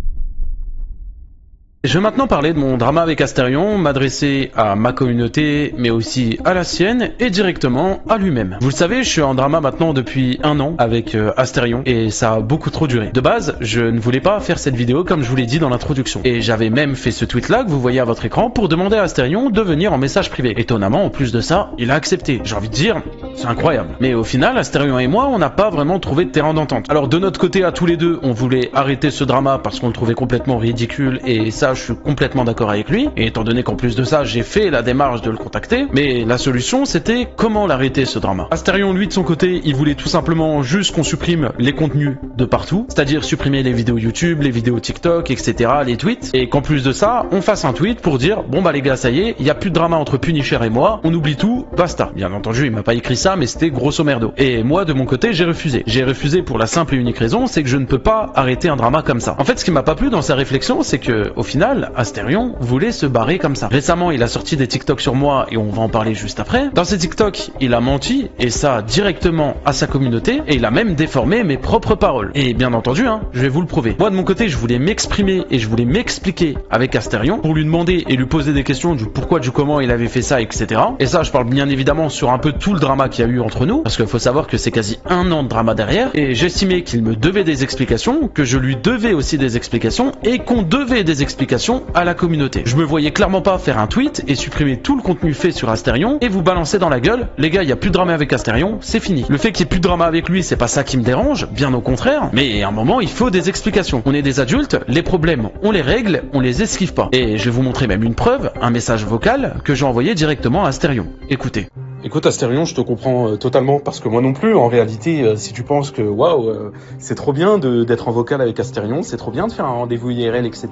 Je vais maintenant parler de mon drama avec Asterion, m'adresser à ma communauté, mais aussi à la sienne, et directement à lui-même. Vous le savez, je suis en drama maintenant depuis 1 an avec Asterion, et ça a beaucoup trop duré. De base, je ne voulais pas faire cette vidéo comme je vous l'ai dit dans l'introduction. Et j'avais même fait ce tweet-là que vous voyez à votre écran pour demander à Asterion de venir en message privé. Étonnamment, en plus de ça, il a accepté. J'ai envie de dire, c'est incroyable. Mais au final, Asterion et moi, on n'a pas vraiment trouvé de terrain d'entente. Alors de notre côté, à tous les deux, on voulait arrêter ce drama parce qu'on le trouvait complètement ridicule, et ça, je suis complètement d'accord avec lui, et étant donné qu'en plus de ça j'ai fait la démarche de le contacter, mais la solution c'était comment l'arrêter ce drama. Asterion lui de son côté, il voulait tout simplement juste qu'on supprime les contenus de partout, c'est-à-dire supprimer les vidéos YouTube, les vidéos TikTok, etc., les tweets, et qu'en plus de ça, on fasse un tweet pour dire bon bah les gars ça y est, il y a plus de drama entre Punisher et moi, on oublie tout, basta. Bien entendu il m'a pas écrit ça, mais c'était grosso merdo. Et moi de mon côté j'ai refusé. J'ai refusé pour la simple et unique raison, c'est que je ne peux pas arrêter un drama comme ça. En fait ce qui m'a pas plu dans sa réflexion, c'est que au final final, Asterion voulait se barrer comme ça. Récemment, il a sorti des TikTok sur moi et on va en parler juste après. Dans ces TikTok, il a menti et ça directement à sa communauté et il a même déformé mes propres paroles. Et bien entendu, je vais vous le prouver. Moi de mon côté, je voulais m'exprimer et je voulais m'expliquer avec Asterion pour lui demander et lui poser des questions du pourquoi, du comment il avait fait ça, etc. Et ça, je parle bien évidemment sur un peu tout le drama qu'il y a eu entre nous, parce qu'il faut savoir que c'est quasi 1 an de drama derrière, et j'estimais qu'il me devait des explications, que je lui devais aussi des explications, et qu'on devait des explications à la communauté. Je me voyais clairement pas faire un tweet et supprimer tout le contenu fait sur Asterion et vous balancer dans la gueule, les gars, il y a plus de drama avec Asterion, c'est fini. Le fait qu'il y ait plus de drama avec lui, c'est pas ça qui me dérange, bien au contraire, mais à un moment, il faut des explications. On est des adultes, les problèmes, on les règle, on les esquive pas. Et je vais vous montrer même une preuve, un message vocal que j'ai envoyé directement à Asterion. Écoutez. Écoute Asterion, je te comprends totalement parce que moi non plus, en réalité, si tu penses que waouh, c'est trop bien d'être en vocal avec Asterion, c'est trop bien de faire un rendez-vous IRL, etc.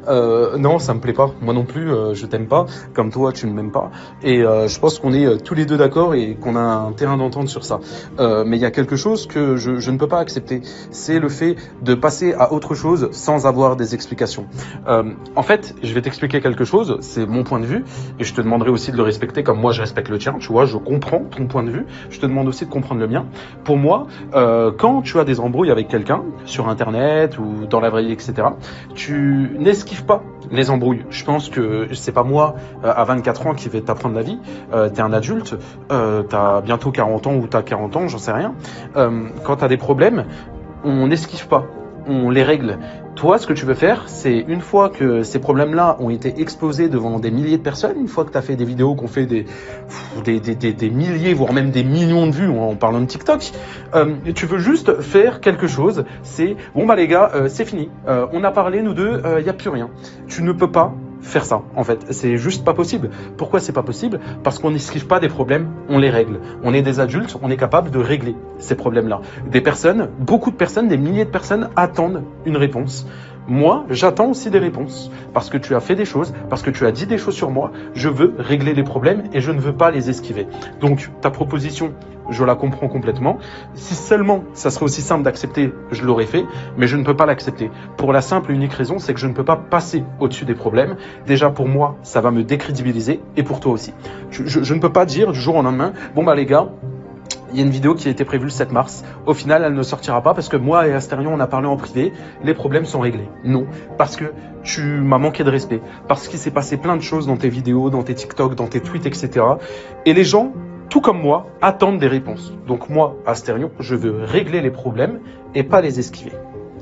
Non, ça me plaît pas. Moi non plus, je t'aime pas, comme toi, tu ne m'aimes pas. Et je pense qu'on est tous les deux d'accord et qu'on a un terrain d'entente sur ça. Mais il y a quelque chose que je ne peux pas accepter, c'est le fait de passer à autre chose sans avoir des explications. En fait, je vais t'expliquer quelque chose, c'est mon point de vue, et je te demanderai aussi de le respecter comme moi je respecte le tien, tu vois. Je comprends ton point de vue, je te demande aussi de comprendre le mien. Pour moi, quand tu as des embrouilles avec quelqu'un, sur internet ou dans la vraie vie, etc., tu n'esquives pas les embrouilles. Je pense que c'est pas moi, à 24 ans, qui vais t'apprendre la vie. T'es un adulte, t'as bientôt 40 ans ou t'as 40 ans, j'en sais rien. Quand t'as des problèmes, on n'esquive pas, on les règle. Toi, ce que tu veux faire, c'est une fois que ces problèmes-là ont été exposés devant des milliers de personnes, une fois que tu as fait des vidéos qui ont fait des milliers, voire même des millions de vues en parlant de TikTok, tu veux juste faire quelque chose, c'est « Bon bah les gars, c'est fini, on a parlé nous deux, il n'y a plus rien ». Tu ne peux pas faire ça, en fait. C'est juste pas possible. Pourquoi c'est pas possible? Parce qu'on n'esquive pas des problèmes, on les règle. On est des adultes, on est capable de régler ces problèmes-là. Des personnes, beaucoup de personnes, des milliers de personnes attendent une réponse. Moi, j'attends aussi des réponses. Parce que tu as fait des choses, parce que tu as dit des choses sur moi, je veux régler les problèmes et je ne veux pas les esquiver. Donc, ta proposition, je la comprends complètement. Si seulement ça serait aussi simple d'accepter, je l'aurais fait, mais je ne peux pas l'accepter. Pour la simple et unique raison, c'est que je ne peux pas passer au-dessus des problèmes. Déjà, pour moi, ça va me décrédibiliser et pour toi aussi. Je ne peux pas dire du jour au lendemain, bon bah les gars, il y a une vidéo qui a été prévue le 7 mars. Au final, elle ne sortira pas parce que moi et Asterion, on a parlé en privé. Les problèmes sont réglés. Non, parce que tu m'as manqué de respect. Parce qu'il s'est passé plein de choses dans tes vidéos, dans tes TikTok, dans tes tweets, etc. Et les gens, tout comme moi, attendent des réponses. Donc moi, Asterion, je veux régler les problèmes et pas les esquiver.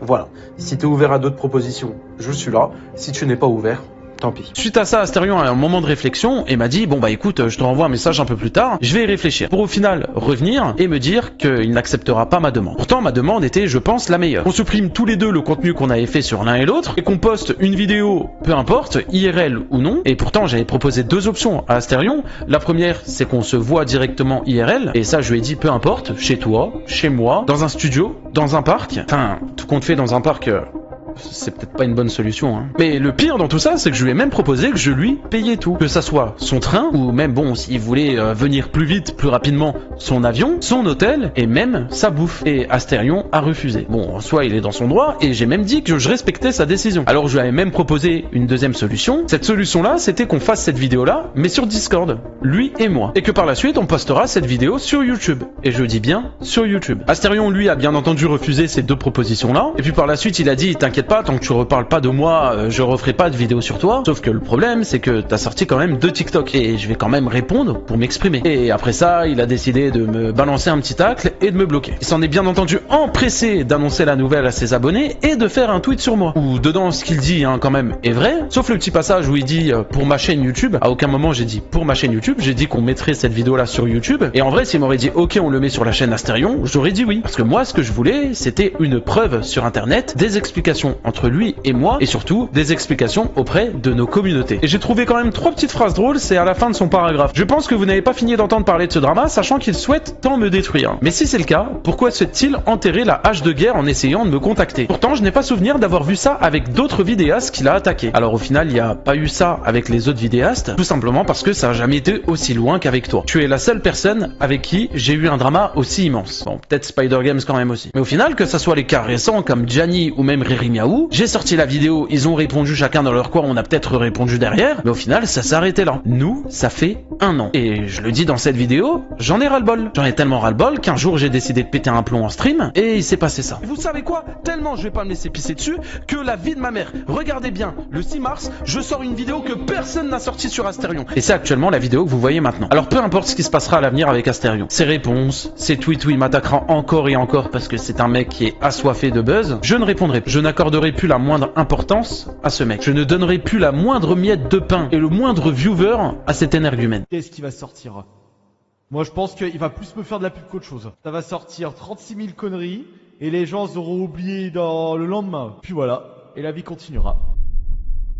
Voilà. Si tu es ouvert à d'autres propositions, je suis là. Si tu n'es pas ouvert, tant pis. Suite à ça, Asterion a un moment de réflexion et m'a dit bon bah écoute, je te renvoie un message un peu plus tard, je vais y réfléchir. Pour au final revenir et me dire qu'il n'acceptera pas ma demande. Pourtant ma demande était, je pense, la meilleure. On supprime tous les deux le contenu qu'on avait fait sur l'un et l'autre et qu'on poste une vidéo, peu importe, IRL ou non. Et pourtant j'avais proposé 2 options à Asterion. La première, c'est qu'on se voit directement IRL et ça je lui ai dit peu importe, chez toi, chez moi, dans un studio, dans un parc. Enfin, tout compte fait dans un parc. C'est peut-être pas une bonne solution, hein. Mais le pire dans tout ça, c'est que je lui ai même proposé que je lui payais tout. Que ça soit son train, ou même, bon, s'il voulait venir plus vite, plus rapidement, son avion, son hôtel, et même sa bouffe. Et Asterion a refusé. Bon, en soi, il est dans son droit, et j'ai même dit que je respectais sa décision. Alors je lui avais même proposé une deuxième solution. Cette solution-là, c'était qu'on fasse cette vidéo-là, mais sur Discord, lui et moi. Et que par la suite, on postera cette vidéo sur YouTube. Et je dis bien, sur YouTube. Asterion, lui, a bien entendu refusé ces 2 propositions-là. Et puis par la suite, il a dit, t'inquiète pas, tant que tu reparles pas de moi, je referai pas de vidéo sur toi. Sauf que le problème, c'est que t'as sorti quand même 2 TikTok et je vais quand même répondre pour m'exprimer. Et après ça, il a décidé de me balancer un petit tacle et de me bloquer. Il s'en est bien entendu empressé d'annoncer la nouvelle à ses abonnés et de faire un tweet sur moi. Où dedans, ce qu'il dit, hein, quand même, est vrai. Sauf le petit passage où il dit pour ma chaîne YouTube. À aucun moment j'ai dit pour ma chaîne YouTube. J'ai dit qu'on mettrait cette vidéo là sur YouTube. Et en vrai, s'il m'aurait dit ok, on le met sur la chaîne Asterion, j'aurais dit oui. Parce que moi, ce que je voulais, c'était une preuve sur internet, des explications entre lui et moi, et surtout des explications auprès de nos communautés. Et j'ai trouvé quand même 3 petites phrases drôles, c'est à la fin de son paragraphe. Je pense que vous n'avez pas fini d'entendre parler de ce drama, sachant qu'il souhaite tant me détruire. Mais si c'est le cas, pourquoi souhaite-t-il enterrer la hache de guerre en essayant de me contacter? Pourtant, je n'ai pas souvenir d'avoir vu ça avec d'autres vidéastes qu'il a attaqués. Alors au final, il n'y a pas eu ça avec les autres vidéastes, tout simplement parce que ça n'a jamais été aussi loin qu'avec toi. Tu es la seule personne avec qui j'ai eu un drama aussi immense. Bon, peut-être Spider Games quand même aussi. Mais au final, que ça soit les cas récents comme Gianni ou même Riri Yahoo, j'ai sorti la vidéo, ils ont répondu chacun dans leur coin, on a peut-être répondu derrière, mais au final ça s'est arrêté là. Nous, ça fait 1 an. Et je le dis dans cette vidéo, j'en ai ras-le-bol. J'en ai tellement ras-le-bol qu'un jour j'ai décidé de péter un plomb en stream, et il s'est passé ça. Et vous savez quoi? Tellement je vais pas me laisser pisser dessus, que la vie de ma mère. Regardez bien, le 6 mars, je sors une vidéo que personne n'a sortie sur Asterion. Et c'est actuellement la vidéo que vous voyez maintenant. Alors peu importe ce qui se passera à l'avenir avec Asterion, ses réponses, ses tweets où il m'attaquera encore et encore parce que c'est un mec qui est assoiffé de buzz, je ne répondrai plus. Je n'accorderai plus la moindre importance à ce mec. Je ne donnerai plus la moindre miette de pain et le moindre viewer à cet énergumène. Qu'est-ce qui va sortir? Moi je pense qu'il va plus me faire de la pub qu'autre chose. Ça va sortir 36 000 conneries et les gens auront oublié dans le lendemain. Puis voilà, et la vie continuera.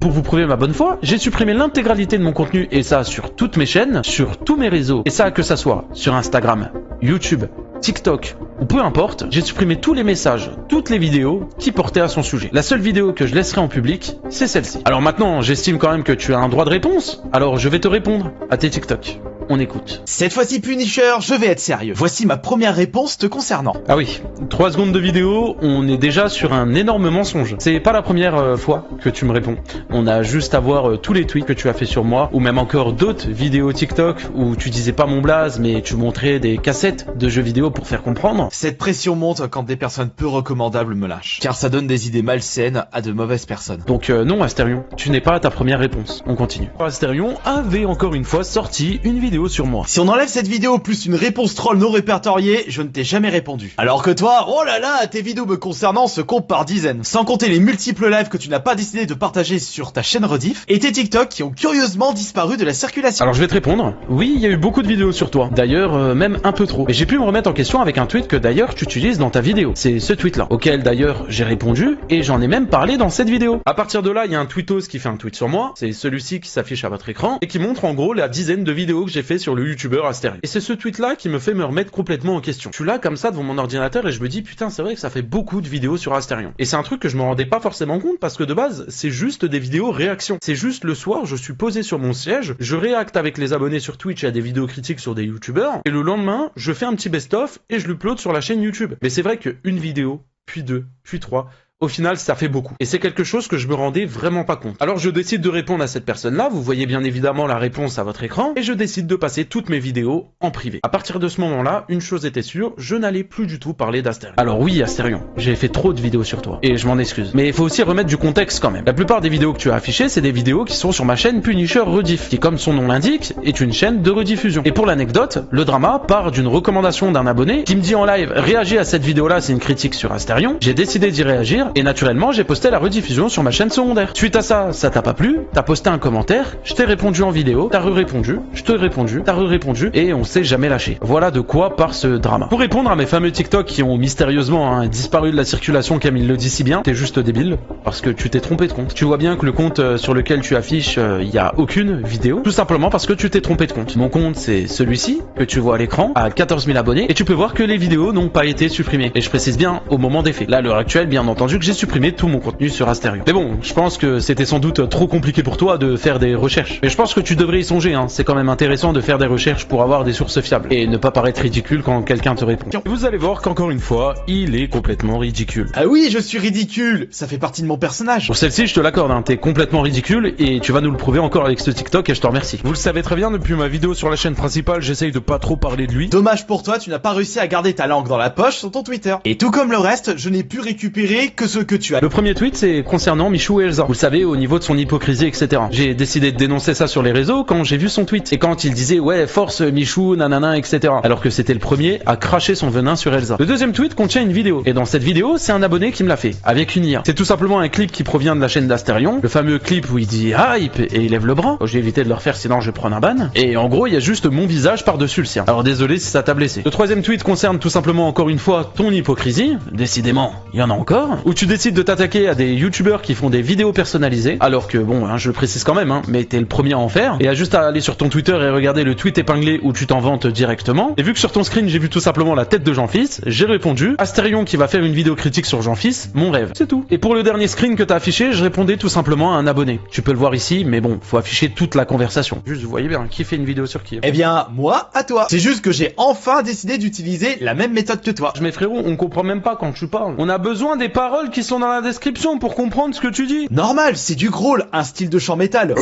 Pour vous prouver ma bonne foi, j'ai supprimé l'intégralité de mon contenu, et ça sur toutes mes chaînes, sur tous mes réseaux, et ça que ça soit sur Instagram, YouTube, TikTok, ou peu importe, j'ai supprimé tous les messages, toutes les vidéos qui portaient à son sujet. La seule vidéo que je laisserai en public, c'est celle-ci. Alors maintenant, j'estime quand même que tu as un droit de réponse, alors je vais te répondre à tes TikTok. On écoute. Cette fois-ci, Punisher, je vais être sérieux. Voici ma première réponse te concernant. Ah oui, 3 secondes de vidéo, on est déjà sur un énorme mensonge. C'est pas la première fois que tu me réponds. On a juste à voir tous les tweets que tu as fait sur moi, ou même encore d'autres vidéos TikTok où tu disais pas mon blaze, mais tu montrais des cassettes de jeux vidéo pour faire comprendre. Cette pression monte quand des personnes peu recommandables me lâchent, car ça donne des idées malsaines à de mauvaises personnes. Donc non, Asterion, tu n'es pas à ta première réponse. On continue. Asterion avait encore une fois sorti une vidéo sur moi. Si on enlève cette vidéo plus une réponse troll non répertoriée, je ne t'ai jamais répondu. Alors que toi, oh là là, tes vidéos me concernant se comptent par dizaines. Sans compter les multiples lives que tu n'as pas décidé de partager sur ta chaîne rediff, et tes TikTok qui ont curieusement disparu de la circulation. Alors je vais te répondre. Oui, il y a eu beaucoup de vidéos sur toi. D'ailleurs, même un peu trop. Mais j'ai pu me remettre en question avec un tweet que d'ailleurs tu utilises dans ta vidéo. C'est ce tweet-là, auquel d'ailleurs j'ai répondu, et j'en ai même parlé dans cette vidéo. À partir de là, il y a un tweetos qui fait un tweet sur moi. C'est celui-ci qui s'affiche à votre écran, et qui montre en gros la dizaine de vidéos que j'ai fait sur le youtubeur Asterion. Et c'est ce tweet là qui me fait me remettre complètement en question. Je suis là comme ça devant mon ordinateur et je me dis putain, c'est vrai que ça fait beaucoup de vidéos sur Asterion. Et c'est un truc que je me rendais pas forcément compte parce que de base c'est juste des vidéos réactions. C'est juste le soir, je suis posé sur mon siège, je réacte avec les abonnés sur Twitch à des vidéos critiques sur des youtubeurs, et le lendemain je fais un petit best-of et je l'upload sur la chaîne YouTube. Mais c'est vrai qu'une vidéo, puis 2, puis 3... au final, ça fait beaucoup. Et c'est quelque chose que je me rendais vraiment pas compte. Alors je décide de répondre à cette personne-là, vous voyez bien évidemment la réponse à votre écran, et je décide de passer toutes mes vidéos en privé. À partir de ce moment-là, une chose était sûre, je n'allais plus du tout parler d'Asterion. Alors oui, Asterion, j'ai fait trop de vidéos sur toi, et je m'en excuse. Mais il faut aussi remettre du contexte quand même. La plupart des vidéos que tu as affichées, c'est des vidéos qui sont sur ma chaîne Punisher Rediff, qui comme son nom l'indique, est une chaîne de rediffusion. Et pour l'anecdote, le drama part d'une recommandation d'un abonné qui me dit en live, réagis à cette vidéo-là, c'est une critique sur Asterion. J'ai décidé d'y réagir, et naturellement, j'ai posté la rediffusion sur ma chaîne secondaire. Suite à ça, ça t'a pas plu, t'as posté un commentaire, je t'ai répondu en vidéo, t'as répondu, je t'ai répondu, t'as répondu, et on s'est jamais lâché. Voilà de quoi part ce drama. Pour répondre à mes fameux TikTok qui ont mystérieusement disparu de la circulation comme il le dit si bien, t'es juste débile, parce que tu t'es trompé de compte. Tu vois bien que le compte sur lequel tu affiches, y a aucune vidéo, tout simplement parce que tu t'es trompé de compte. Mon compte c'est celui-ci, que tu vois à l'écran, à 14 000 abonnés, et tu peux voir que les vidéos n'ont pas été supprimées. Et je précise bien au moment des faits. Là, à l'heure actuelle, bien entendu que j'ai supprimé tout mon contenu sur Asterion. Mais bon, je pense que c'était sans doute trop compliqué pour toi de faire des recherches. Mais je pense que tu devrais y songer, hein. C'est quand même intéressant de faire des recherches pour avoir des sources fiables et ne pas paraître ridicule quand quelqu'un te répond. Et vous allez voir qu'encore une fois, il est complètement ridicule. Ah oui, je suis ridicule, ça fait partie de mon personnage. Pour celle-ci, je te l'accorde, hein. T'es complètement ridicule et tu vas nous le prouver encore avec ce TikTok et je te remercie. Vous le savez très bien, depuis ma vidéo sur la chaîne principale, j'essaye de pas trop parler de lui. Dommage pour toi, tu n'as pas réussi à garder ta langue dans la poche sur ton Twitter. Et tout comme le reste, je n'ai pu récupérer que ce que tu as. Le premier tweet, c'est concernant Michou et Elsa. Vous le savez, au niveau de son hypocrisie, etc. J'ai décidé de dénoncer ça sur les réseaux quand j'ai vu son tweet. Et quand il disait, ouais, force Michou, nanana, etc. Alors que c'était le premier à cracher son venin sur Elsa. Le deuxième tweet contient une vidéo. Et dans cette vidéo, c'est un abonné qui me l'a fait. Avec une IA. C'est tout simplement un clip qui provient de la chaîne d'Asterion. Le fameux clip où il dit hype et il lève le bras. J'ai évité de le refaire sinon je vais prendre un ban. Et en gros, il y a juste mon visage par-dessus le sien. Alors désolé si ça t'a blessé. Le troisième tweet concerne tout simplement encore une fois ton hypocrisie. Décidément, il y en a encore. Où tu décides de t'attaquer à des youtubeurs qui font des vidéos personnalisées. Alors que bon, hein, je le précise quand même, hein, mais t'es le premier à en faire. Et à juste à aller sur ton Twitter et regarder le tweet épinglé où tu t'en vantes directement. Et vu que sur ton screen j'ai vu tout simplement la tête de Jean-Fils, j'ai répondu Asterion qui va faire une vidéo critique sur Jean-Fils, mon rêve. C'est tout. Et pour le dernier screen que t'as affiché, je répondais tout simplement à un abonné. Tu peux le voir ici, mais bon, faut afficher toute la conversation. Juste, vous voyez bien, qui fait une vidéo sur qui? Eh bien, moi, à toi. C'est juste que j'ai enfin décidé d'utiliser la même méthode que toi. Mais frérot, on comprend même pas quand tu parles. On a besoin des paroles paroles qui sont dans la description pour comprendre ce que tu dis. Normal, c'est du growl, un style de chant métal.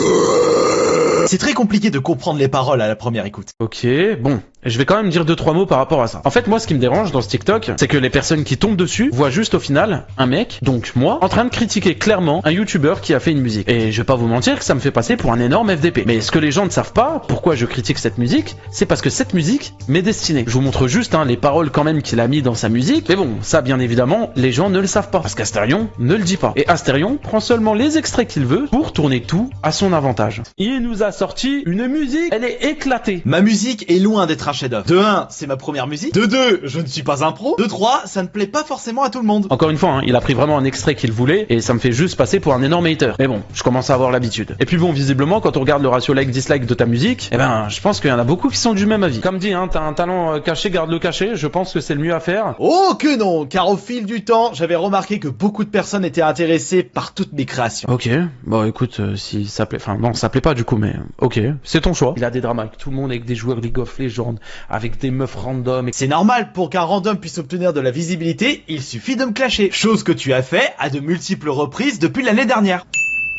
C'est très compliqué de comprendre les paroles à la première écoute. Ok, bon, je vais quand même dire 2-3 mots par rapport à ça. En fait, moi, ce qui me dérange dans ce TikTok, c'est que les personnes qui tombent dessus voient juste au final un mec, donc moi, en train de critiquer clairement un YouTuber qui a fait une musique. Et je vais pas vous mentir que ça me fait passer pour un énorme FDP. Mais ce que les gens ne savent pas, pourquoi je critique cette musique, c'est parce que cette musique m'est destinée. Je vous montre juste les paroles quand même qu'il a mis dans sa musique. Mais bon, ça bien évidemment, les gens ne le savent pas. Parce qu'Asterion ne le dit pas. Et Asterion prend seulement les extraits qu'il veut pour tourner tout à son avantage. Il nous a sorti une musique, elle est éclatée. Ma musique est loin d'être un chef-d'œuvre. De 1, c'est ma première musique. De 2, je ne suis pas un pro. De 3, ça ne plaît pas forcément à tout le monde. Encore une fois, il a pris vraiment un extrait qu'il voulait et ça me fait juste passer pour un énorme hater. Mais bon, je commence à avoir l'habitude. Et puis bon, visiblement, quand on regarde le ratio like-dislike de ta musique, je pense qu'il y en a beaucoup qui sont du même avis. Comme dit, t'as un talent caché, garde-le caché. Je pense que c'est le mieux à faire. Oh que non, car au fil du temps, j'avais remarqué que beaucoup de personnes étaient intéressées par toutes mes créations. Ok, bon écoute, si ça plaît, enfin non, ça plaît pas du coup, mais ok, c'est ton choix. Il a des dramas avec tout le monde, avec des joueurs League of Legends, avec des meufs random. C'est normal, pour qu'un random puisse obtenir de la visibilité, il suffit de me clasher. Chose que tu as fait à de multiples reprises depuis l'année dernière.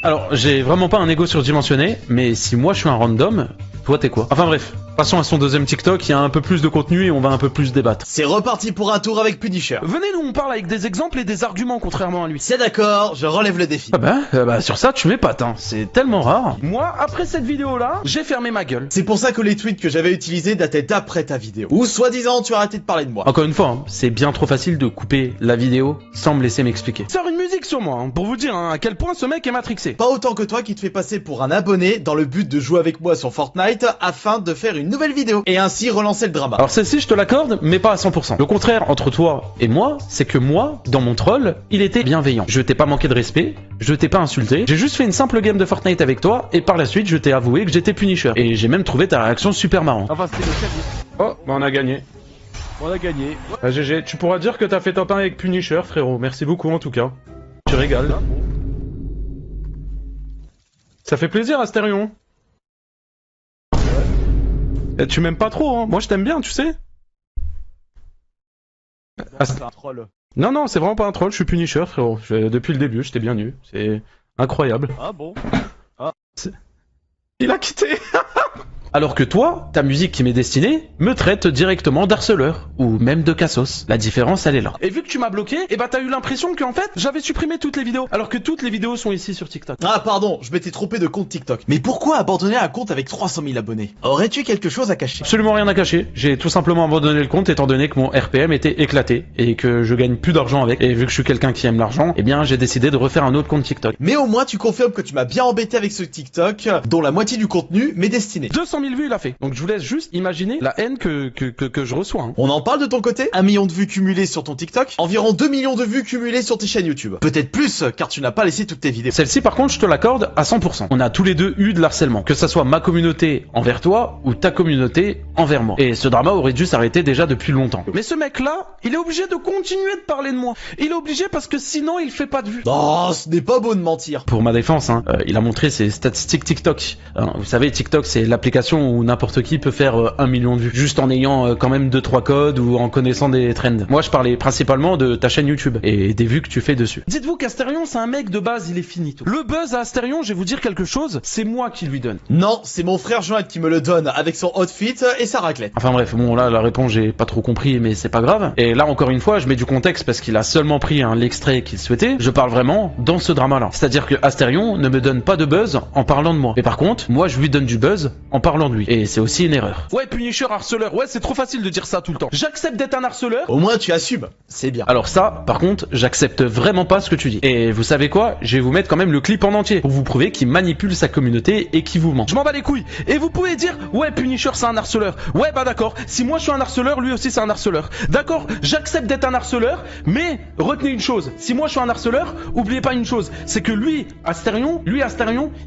Alors, j'ai vraiment pas un ego surdimensionné, mais si moi je suis un random, toi t'es quoi? Enfin bref, passons à son deuxième TikTok, il y a un peu plus de contenu et on va un peu plus débattre. C'est reparti pour un tour avec Punisher. Venez, nous on parle avec des exemples et des arguments contrairement à lui. C'est d'accord, je relève le défi. Sur ça tu m'épates, c'est tellement rare. Moi, après cette vidéo là, j'ai fermé ma gueule. C'est pour ça que les tweets que j'avais utilisés dataient d'après ta vidéo. Ou soi-disant tu as arrêté de parler de moi. Encore une fois, c'est bien trop facile de couper la vidéo sans me laisser m'expliquer. Sors une musique sur moi, pour vous dire à quel point ce mec est matrixé. Pas autant que toi qui te fais passer pour un abonné dans le but de jouer avec moi sur Fortnite afin de faire une nouvelle vidéo et ainsi relancer le drama. Alors celle-ci je te l'accorde, mais pas à 100%. Le contraire entre toi et moi, c'est que moi, dans mon troll, il était bienveillant. Je t'ai pas manqué de respect, je t'ai pas insulté, j'ai juste fait une simple game de Fortnite avec toi et par la suite je t'ai avoué que j'étais Punisher. Et j'ai même trouvé ta réaction super marrante. Enfin, c'était le chef. Oh, on a gagné. On a gagné. GG, tu pourras dire que t'as fait top 1 avec Punisher, frérot. Merci beaucoup en tout cas. Tu régales. Ça fait plaisir, Asterion. Tu m'aimes pas trop, hein. Moi je t'aime bien, tu sais. C'est un troll. Non, c'est vraiment pas un troll, je suis Punisher, frérot. Depuis le début, j'étais bien nu. C'est incroyable. Ah bon? Il a quitté. Alors que toi, ta musique qui m'est destinée, me traite directement d'harceleur, ou même de cassos. La différence, elle est là. Et vu que tu m'as bloqué, t'as eu l'impression qu'en fait, j'avais supprimé toutes les vidéos, alors que toutes les vidéos sont ici sur TikTok. Ah pardon, je m'étais trompé de compte TikTok. Mais pourquoi abandonner un compte avec 300 000 abonnés? Aurais-tu quelque chose à cacher? Absolument rien à cacher. J'ai tout simplement abandonné le compte étant donné que mon RPM était éclaté, et que je gagne plus d'argent avec. Et vu que je suis quelqu'un qui aime l'argent, j'ai décidé de refaire un autre compte TikTok. Mais au moins, tu confirmes que tu m'as bien embêté avec ce TikTok, dont la moitié du contenu m'est destiné. 200 000 vues, il a fait. Donc je vous laisse juste imaginer la haine que je reçois. Hein. On en parle de ton côté? 1 million de vues cumulées sur ton TikTok, environ 2 millions de vues cumulées sur tes chaînes YouTube. Peut-être plus, car tu n'as pas laissé toutes tes vidéos. Celle-ci par contre, je te l'accorde à 100%. On a tous les deux eu de l'harcèlement, que ça soit ma communauté envers toi ou ta communauté envers moi. Et ce drama aurait dû s'arrêter déjà depuis longtemps. Mais ce mec-là, il est obligé de continuer de parler de moi. Il est obligé parce que sinon il fait pas de vues. Oh, ce n'est pas beau de mentir. Pour ma défense, il a montré ses statistiques TikTok. Vous savez, TikTok c'est l'application où n'importe qui peut faire 1 million de vues, juste en ayant quand même 2-3 codes ou en connaissant des trends. Moi je parlais principalement de ta chaîne YouTube et des vues que tu fais dessus. Dites-vous qu'Asterion c'est un mec de base, il est finito. Le buzz à Asterion, je vais vous dire quelque chose, c'est moi qui lui donne. Non, c'est mon frère Joël qui me le donne avec son outfit et sa raclette. Enfin bref, bon là la réponse j'ai pas trop compris mais c'est pas grave. Et là encore une fois je mets du contexte parce qu'il a seulement pris l'extrait qu'il souhaitait. Je parle vraiment dans ce drama là. C'est-à-dire que Asterion ne me donne pas de buzz en parlant de moi. Et par contre, moi je lui donne du buzz en parlant de lui. Et c'est aussi une erreur. Ouais, Punisher harceleur, ouais c'est trop facile de dire ça tout le temps. J'accepte d'être un harceleur. Au moins tu assumes, c'est bien. Alors ça, par contre, j'accepte vraiment pas ce que tu dis. Et vous savez quoi? Je vais vous mettre quand même le clip en entier pour vous prouver qu'il manipule sa communauté et qu'il vous ment. Je m'en bats les couilles. Et vous pouvez dire, ouais Punisher c'est un harceleur. Ouais bah d'accord, si moi je suis un harceleur, lui aussi c'est un harceleur. D'accord, j'accepte d'être un harceleur, mais retenez une chose, si moi je suis un harceleur, oubliez pas une chose, c'est que lui, Asterion,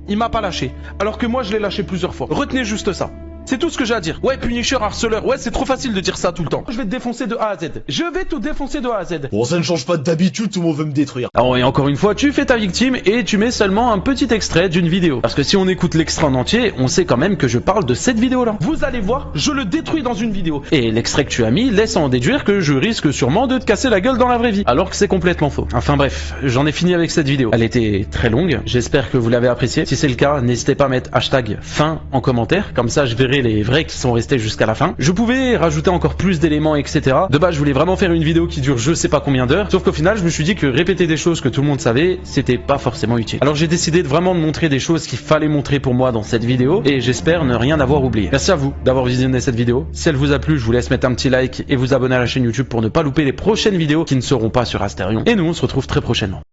il m'a pas lâché. Alors que moi je l'ai lâché plusieurs fois. Retenez juste ça. C'est tout ce que j'ai à dire. Ouais, Punisher, harceleur, ouais, c'est trop facile de dire ça tout le temps. Je vais te défoncer de A à Z. Je vais tout défoncer de A à Z. Bon, ça ne change pas d'habitude, tout le monde veut me détruire. Alors, et encore une fois, tu fais ta victime et tu mets seulement un petit extrait d'une vidéo. Parce que si on écoute l'extrait en entier, on sait quand même que je parle de cette vidéo-là. Vous allez voir, je le détruis dans une vidéo. Et l'extrait que tu as mis laisse en déduire que je risque sûrement de te casser la gueule dans la vraie vie. Alors que c'est complètement faux. Enfin bref, j'en ai fini avec cette vidéo. Elle était très longue, j'espère que vous l'avez appréciée. Si c'est le cas, n'hésitez pas à mettre hashtag fin en commentaire. Comme ça, je verrai les vrais qui sont restés jusqu'à la fin. Je pouvais rajouter encore plus d'éléments, etc. De base, je voulais vraiment faire une vidéo qui dure je sais pas combien d'heures. Sauf qu'au final, je me suis dit que répéter des choses que tout le monde savait, c'était pas forcément utile. Alors j'ai décidé de vraiment montrer des choses qu'il fallait montrer pour moi dans cette vidéo. Et j'espère ne rien avoir oublié. Merci à vous d'avoir visionné cette vidéo. Si elle vous a plu, je vous laisse mettre un petit like et vous abonner à la chaîne YouTube pour ne pas louper les prochaines vidéos qui ne seront pas sur Asterion. Et nous, on se retrouve très prochainement.